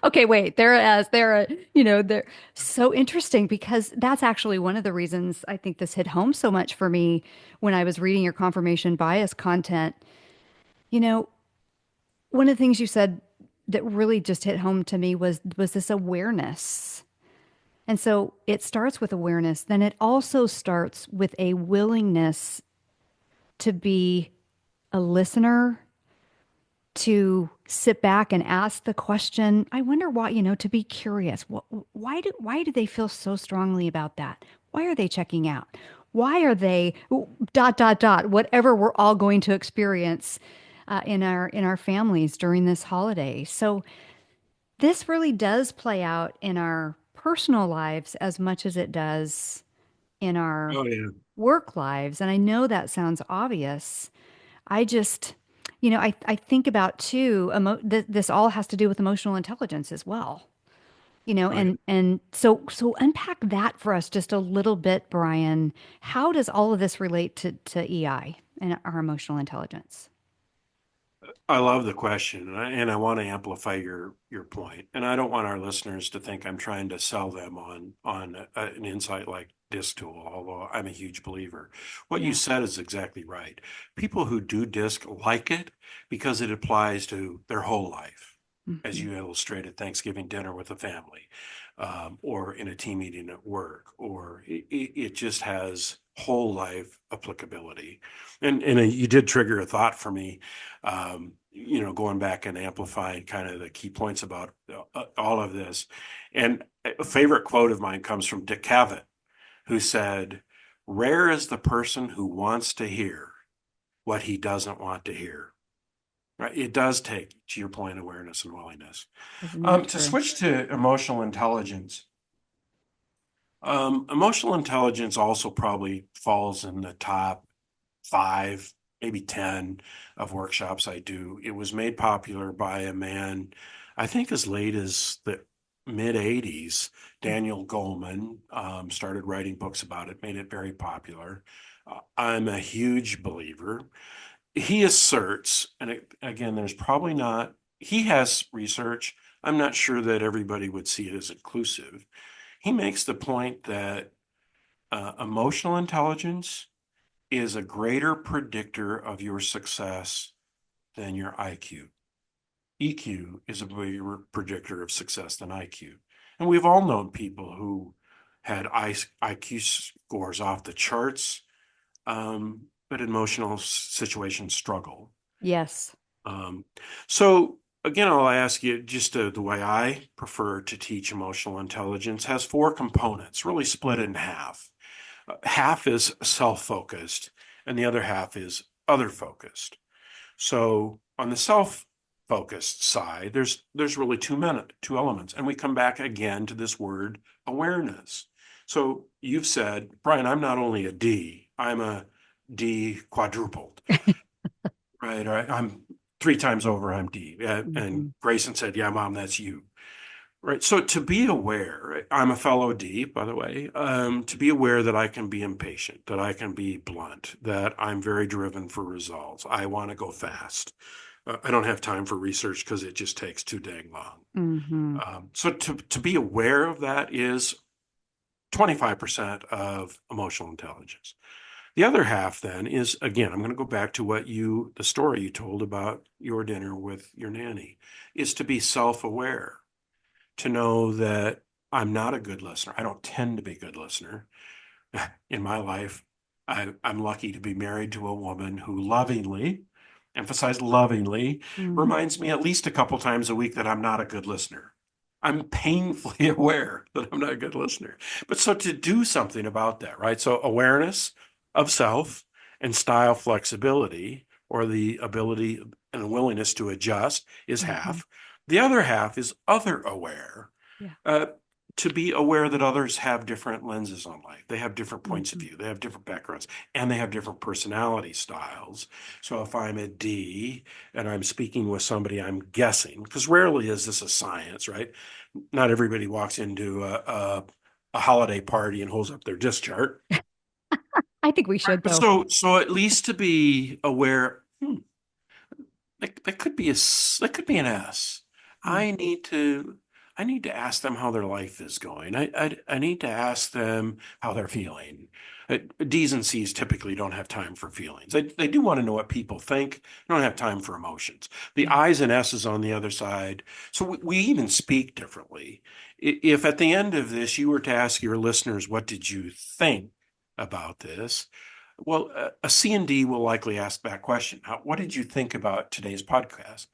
Okay, wait, they're so interesting because that's actually one of the reasons I think this hit home so much for me when I was reading your confirmation bias content. You know, one of the things you said that really just hit home to me was this awareness. And so it starts with awareness, then it also starts with a willingness to be a listener, to sit back and ask the question, I wonder why, to be curious. Why do they feel so strongly about that? Why are they checking out? Why are they dot dot dot whatever we're all going to experience in our families during this holiday? So this really does play out in our personal lives as much as it does in our Oh yeah. work lives. And I know that sounds obvious. I just, I think about too, this all has to do with emotional intelligence as well. Oh yeah. And so unpack that for us just a little bit, Bryan. How does all of this relate to EI and our emotional intelligence? I love the question, and I want to amplify your point. And I don't want our listeners to think I'm trying to sell them an insight like DISC tool, although I'm a huge believer. What you Yeah. said is exactly right. People who do DISC like it because it applies to their whole life, as Hmm. you illustrated, Thanksgiving dinner with the family, or in a team meeting at work, or it just has whole life applicability. And you did trigger a thought for me, going back and amplifying kind of the key points about all of this. And a favorite quote of mine comes from Dick Cavett, who said, "Rare is the person who wants to hear what he doesn't want to hear." Right? It does take, to your point, awareness and willingness. Isn't that To true? switch to emotional intelligence, emotional intelligence also probably falls in the top five, maybe 10 of workshops I do. It was made popular by a man, I think as late as the mid 80s. Daniel Goleman started writing books about it, made it very popular. I'm a huge believer. He asserts, and again, there's probably not, he has research. I'm not sure that everybody would see it as inclusive. He makes the point that emotional intelligence is a greater predictor of your success than your IQ. EQ is a bigger predictor of success than IQ. And we've all known people who had IQ scores off the charts, but emotional situations struggle. Yes. Um, so again, I'll ask you just the way I prefer to teach emotional intelligence has four components, really split in half. Half is self-focused, and the other half is other-focused. So on the self-focused side, there's really two elements, and we come back again to this word awareness. So you've said, Bryan, I'm not only a D, I'm a D quadrupled. Right. I'm three times over, I'm D. And Hmm. Grayson said, yeah, Mom, that's you. Right. So to be aware, right, I'm a fellow D, by the way, to be aware that I can be impatient, that I can be blunt, that I'm very driven for results. I want to go fast. I don't have time for research because it just takes too dang long. Hmm. So to be aware of that is 25% of emotional intelligence. The other half then is, again, I'm going to go back to the story you told about your dinner with your nanny, is to be self-aware, to know that I'm not a good listener. I don't tend to be a good listener. In my life, I'm lucky to be married to a woman who lovingly, emphasize lovingly, Hmm. reminds me at least a couple times a week that I'm not a good listener. I'm painfully aware that I'm not a good listener. But so to do something about that, right? So awareness of self and style flexibility, or the ability and willingness to adjust, is Hmm. half. The other half is other aware, Yeah. uh, to be aware that others have different lenses on life. They have different points of Hmm. view, they have different backgrounds, and they have different personality styles. So if I'm a D and I'm speaking with somebody, I'm guessing, because rarely is this a science, right? Not everybody walks into a holiday party and holds up their disc chart. I think we should, But though. so at least to be aware, that could be that could be an S. Mm. I need to I need to ask them how their life is going. I need to ask them how they're feeling. D's and C's typically don't have time for feelings. They do want to know what people think. They don't have time for emotions. The Yeah. I's and S's on the other side. So we even speak differently. If at the end of this you were to ask your listeners, what did you think about this? Well, a C and D will likely ask that question. What did you think about today's podcast?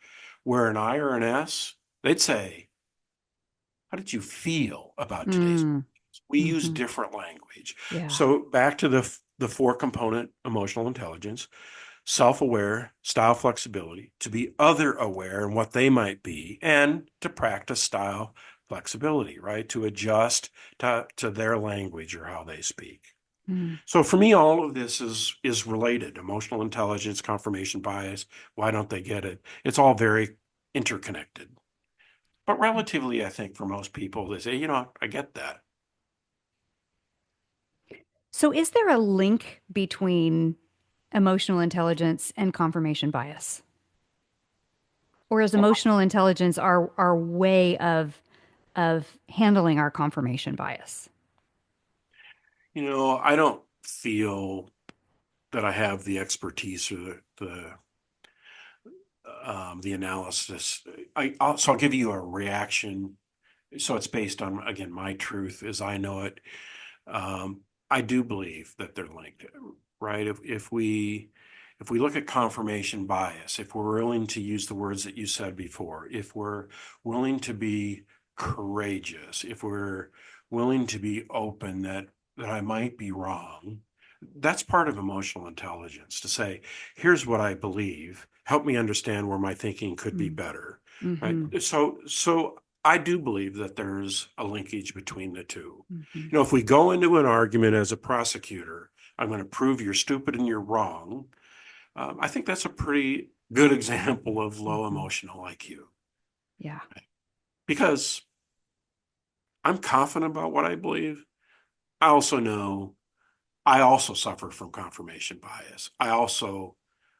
Where an I or an S, they'd say, how did you feel about today's Mm. podcast? We use Hmm. different language. Yeah. So back to the four component emotional intelligence, self-aware, style flexibility, to be other aware and what they might be, and to practice style flexibility, right? To adjust to their language or how they speak. Mm. So for me, all of this is related. Emotional intelligence, confirmation bias, why don't they get it? It's all very interconnected. But relatively, I think for most people, they say, I get that. So, is there a link between emotional intelligence and confirmation bias? Or is emotional intelligence our way of handling our confirmation bias? I don't feel that I have the expertise or the analysis. So I'll give you a reaction. So it's based on, again, my truth as I know it. Um, I do believe that they're linked, right? If we look at confirmation bias, if we're willing to use the words that you said before, if we're willing to be courageous, if we're willing to be open that I might be wrong, that's part of emotional intelligence to say, here's what I believe, help me understand where my thinking could be better, right? Mm-hmm. So I do believe that there's a linkage between the two. Mm-hmm. If we go into an argument as a prosecutor, I'm going to prove you're stupid and you're wrong. I think that's a pretty good example of low Mm-hmm. emotional IQ Yeah. because I'm confident about what I believe. I also know I also suffer from confirmation bias. I also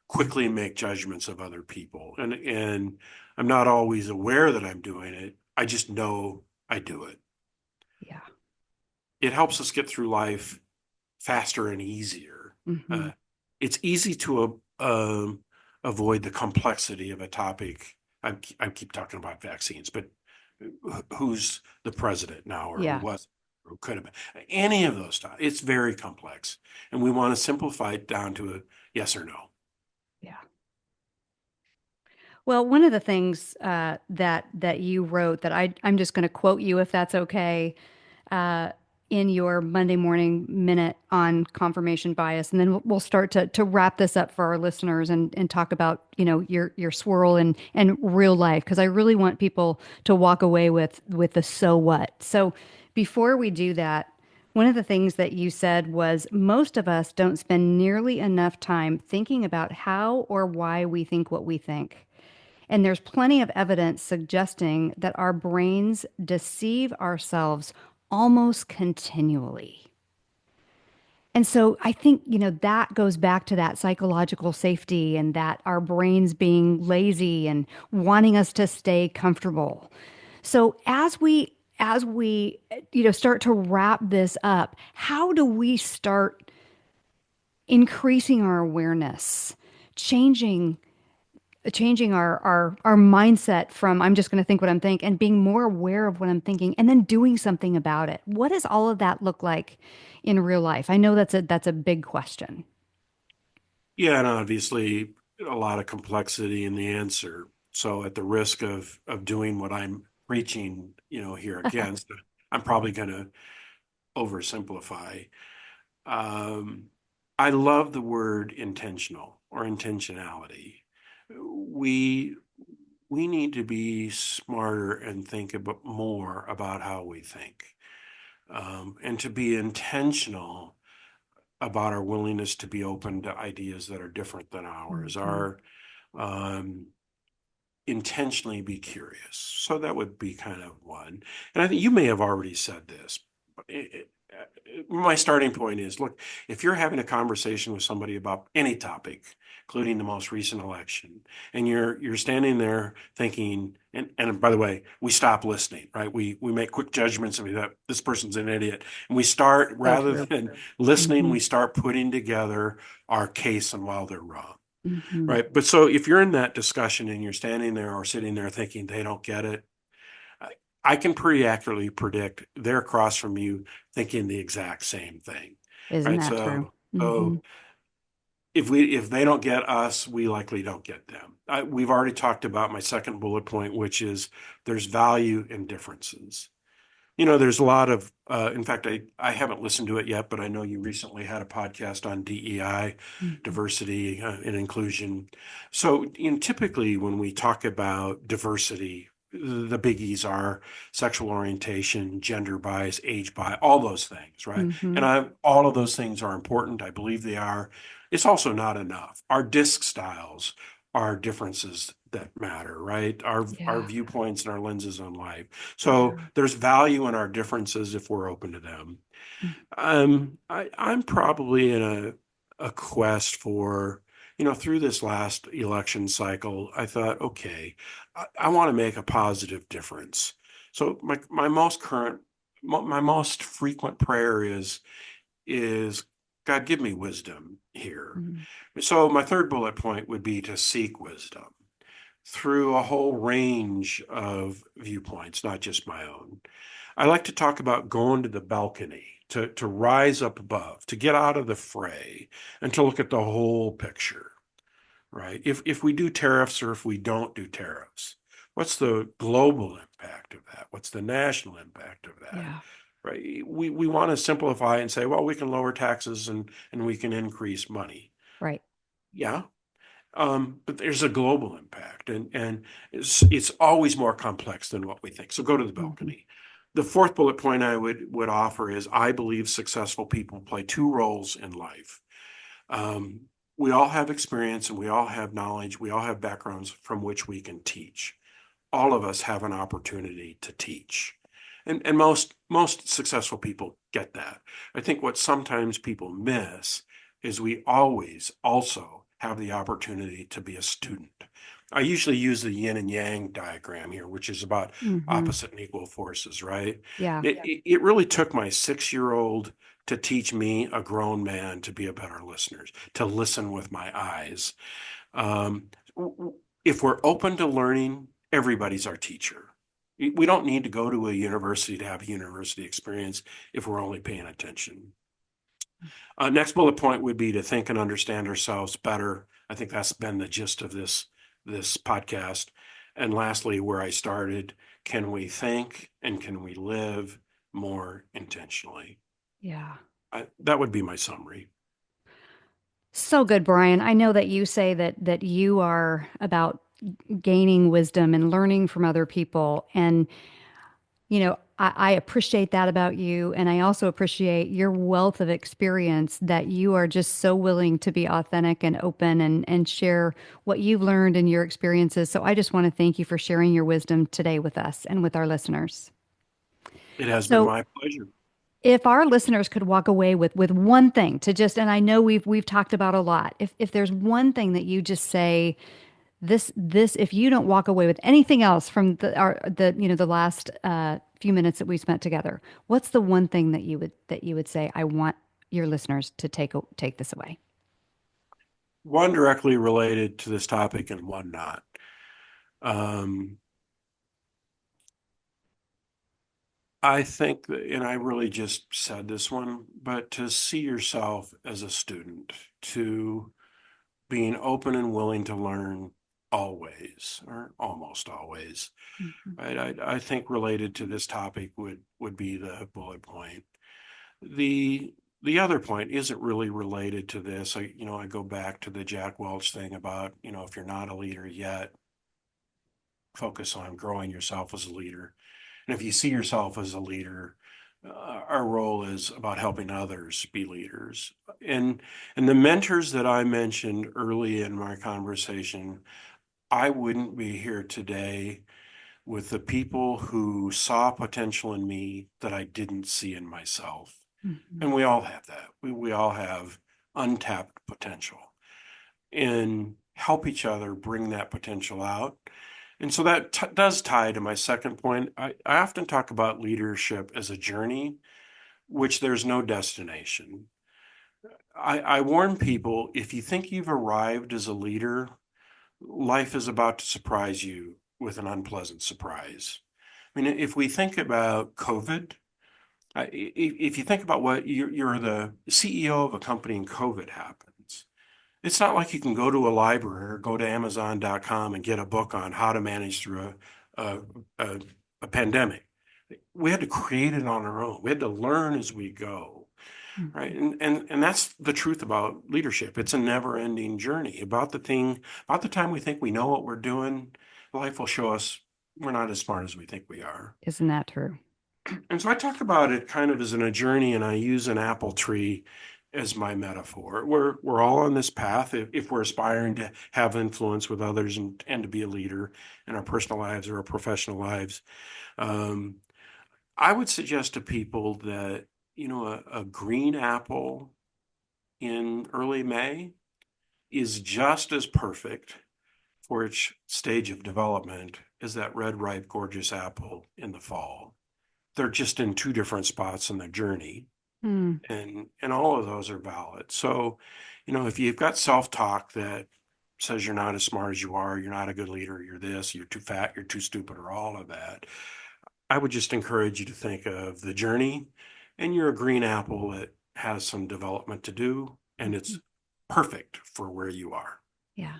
quickly make judgments of other people, and I'm not always aware that I'm doing it. I just know I do it. Yeah. It helps us get through life faster and easier. Mm-hmm. It's easy to avoid the complexity of a topic. I keep talking about vaccines, but who's the president now, or who Yeah. was, or who could have been? Any of those stuff. It's very complex, and we want to simplify it down to a yes or no. Yeah. Well, one of the things that you wrote that I'm just going to quote you if that's okay, uh, in your Monday morning minute on confirmation bias, and then we'll start to wrap this up for our listeners and talk about your swirl and real life, because I really want people to walk away with the so what. So before we do that, one of the things that you said was most of us don't spend nearly enough time thinking about how or why we think what we think. And there's plenty of evidence suggesting that our brains deceive ourselves almost continually. And so I think, that goes back to that psychological safety and that our brains being lazy and wanting us to stay comfortable. So as we start to wrap this up, how do we start increasing our awareness, changing changing our mindset from I'm just going to think what I'm thinking and being more aware of what I'm thinking and then doing something about it? What does all of that look like in real life? I know that's a big question. Yeah, and obviously a lot of complexity in the answer. So at the risk of doing what I'm preaching, here against, I'm probably going to oversimplify. Um, I love the word intentional or intentionality. We we need to be smarter and think about more about how we think, and to be intentional about our willingness to be open to ideas that are different than ours. Hmm. Our intentionally be curious. So that would be kind of one. And I think you may have already said this. But my starting point is, look, if you're having a conversation with somebody about any topic, including the most recent election, and you're standing there thinking, and by the way, we stop listening, right? We make quick judgments of that this person's an idiot. And we start, So rather true. than listening, Hmm. we start putting together our case and while they're wrong. Hmm. Right. But so if you're in that discussion and you're standing there or sitting there thinking they don't get it, I, I can pretty accurately predict they're across from you thinking the exact same thing. Isn't Right. that true? Hmm. So if they don't get us, we likely don't get them. We've already talked about my second bullet point, which is there's value in differences. There's a lot of, in fact, I haven't listened to it yet, but I know you recently had a podcast on DEI, Hmm. diversity and inclusion. So, typically when we talk about diversity, the biggies are sexual orientation, gender bias, age bias, all those things, right? And Hmm. all of those things are important. I believe they are. It's also not enough. Our disc styles are differences that matter, right? Our Yeah. viewpoints and our lenses on life. So Yeah. there's value in our differences if we're open to them. I'm probably in a quest for through this last election cycle, I thought, okay, I want to make a positive difference. So my most frequent prayer is God, give me wisdom here. Mhm. So my third bullet point would be to seek wisdom through a whole range of viewpoints, not just my own. I like to talk about going to the balcony, to rise up above, to get out of the fray, and to look at the whole picture, right? If we do tariffs or if we don't do tariffs, what's the global impact of that? What's the national impact of that? Yeah. Right? We want to simplify and say, well, we can lower taxes and we can increase money. Right. Yeah, but there's a global impact, and it's always more complex than what we think. So go to the Mhm. balcony. The fourth bullet point I would offer is I believe successful people play two roles in life. Um, we all have experience and we all have knowledge. We all have backgrounds from which we can teach. All of us have an opportunity to teach. And most successful people get that. I think what sometimes people miss is we always also have the opportunity to be a student. I usually use the yin and yang diagram here, which is about Mhm. opposite and equal forces, right? Yeah. It really took my 6-year-old to teach me, a grown man, to be a better listener, to listen with my eyes. Um, if we're open to learning, everybody's our teacher. We don't need to go to a university to have a university experience if we're only paying attention. Next bullet point would be to think and understand ourselves better. I think that's been the gist of this podcast. And lastly, where I started, can we think and can we live more intentionally? Yeah. That would be my summary. So good, Bryan. I know that you say that you are about gaining wisdom and learning from other people. And, I appreciate that about you. And I also appreciate your wealth of experience that you are just so willing to be authentic and open and share what you've learned and your experiences. So I just want to thank you for sharing your wisdom today with us and with our listeners. It has been So my pleasure. if our listeners could walk away with one thing to just, and I know we've talked about a lot, if there's one thing that you just say, this if you don't walk away with anything else from the last few minutes that we spent together, what's the one thing that you would say, I want your listeners to take this away? One directly related to this topic and one not. Um, I think that, and I really just said this one, but to see yourself as a student, to being open and willing to learn always or almost always, Mhm. right? I think related to this topic would be the bullet point. The the other point isn't really related to this. I go back to the Jack Welch thing about, if you're not a leader yet, focus on growing yourself as a leader. And if you see yourself as a leader, our role is about helping others be leaders. And and the mentors that I mentioned early in my conversation, I wouldn't be here today with the people who saw potential in me that I didn't see in myself. Mhm. And we all have that. We all have untapped potential and help each other bring that potential out. And so that does tie to my second point. I often talk about leadership as a journey, which there's no destination. I warn people, if you think you've arrived as a leader, life is about to surprise you with an unpleasant surprise. I mean, if we think about COVID, if you think about what you're the CEO of a company and COVID happens, it's not like you can go to a library or go to Amazon.com and get a book on how to manage through a, a, a pandemic. We had to create it on our own. We had to learn as we go, right? Mhm. And that's the truth about leadership. It's a never-ending journey. About the time we think we know what we're doing, life will show us we're not as smart as we think we are. Isn't that true? And so I talk about it kind of as in a journey, and I use an apple tree as my metaphor. We're all on this path if we're aspiring to have influence with others and to be a leader in our personal lives or our professional lives. Um, I would suggest to people that, a green apple in early May is just as perfect for its stage of development as that red, ripe, gorgeous apple in the fall. They're just in two different spots in their journey. Mm. And all of those are valid. So, if you've got self-talk that says you're not as smart as you are, you're not a good leader, you're this, you're too fat, you're too stupid, or all of that, I would just encourage you to think of the journey, and you're a green apple that has some development to do, and it's perfect for where you are. Yeah.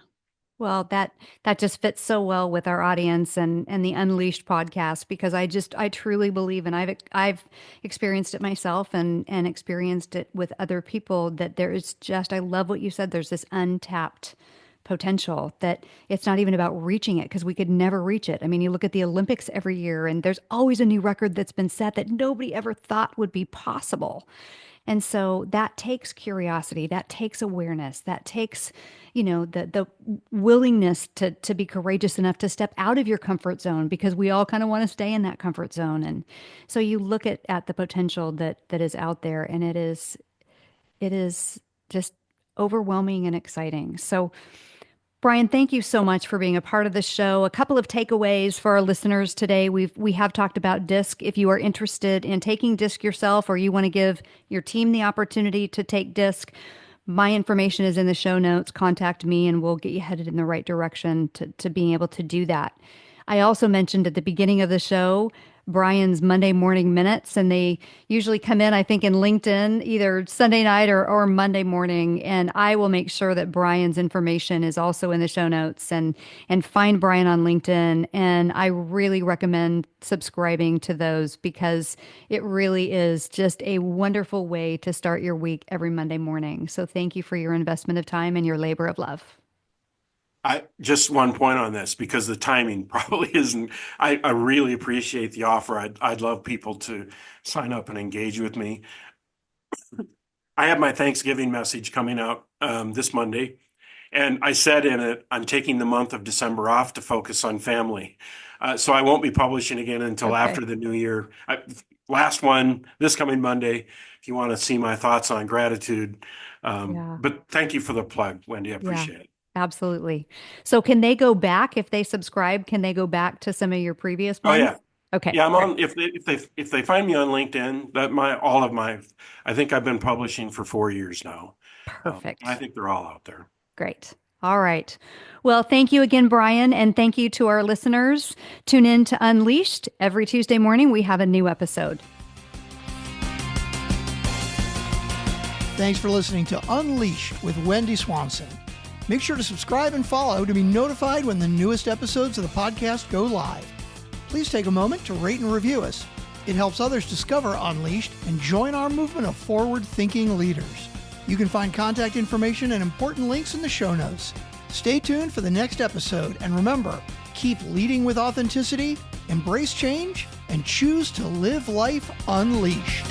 Well, that just fits so well with our audience and the Unleashed podcast, because I truly believe, and I've experienced it myself and experienced it with other people, that there is just, I love what you said, there's this untapped potential, that it's not even about reaching it, because we could never reach it. I mean, you look at the Olympics every year and there's always a new record that's been set that nobody ever thought would be possible. And so that takes curiosity, that takes awareness, that takes, the willingness to be courageous enough to step out of your comfort zone, because we all kind of want to stay in that comfort zone. And so you look at the potential that is out there, and it is just overwhelming and exciting. So Bryan, thank you so much for being a part of the show. A couple of takeaways for our listeners today. We have talked about DISC. If you are interested in taking DISC yourself, or you want to give your team the opportunity to take DISC, my information is in the show notes. Contact me and we'll get you headed in the right direction to being able to do that. I also mentioned at the beginning of the show Bryan's Monday morning minutes, and they usually come in, I think, in LinkedIn, either Sunday night or Monday morning. And I will make sure that Bryan's information is also in the show notes, and find Bryan on LinkedIn. And I really recommend subscribing to those, because it really is just a wonderful way to start your week every Monday morning. So thank you for your investment of time and your labor of love. Just one point on this, because the timing probably isn't. I really appreciate the offer. I'd love people to sign up and engage with me. I have my Thanksgiving message coming out this Monday, and I said in it, I'm taking the month of December off to focus on family. So I won't be publishing again until after the new year. Last one, this coming Monday, if you want to see my thoughts on gratitude. But thank you for the plug, Wendi. I appreciate it. Absolutely. So can they go back if they subscribe? Can they go back to some of your previous ones? Oh yeah. Okay. Yeah, I'm on. If they find me on LinkedIn, I think I've been publishing for 4 years now. Perfect. I think they're all out there. Great. All right. Well, thank you again, Bryan, and thank you to our listeners. Tune in to Unleashed. Every Tuesday morning, we have a new episode. Thanks for listening to Unleash with Wendi Swanson. Make sure to subscribe and follow to be notified when the newest episodes of the podcast go live. Please take a moment to rate and review us. It helps others discover Unleashed and join our movement of forward-thinking leaders. You can find contact information and important links in the show notes. Stay tuned for the next episode, and remember, keep leading with authenticity, embrace change, and choose to live life unleashed.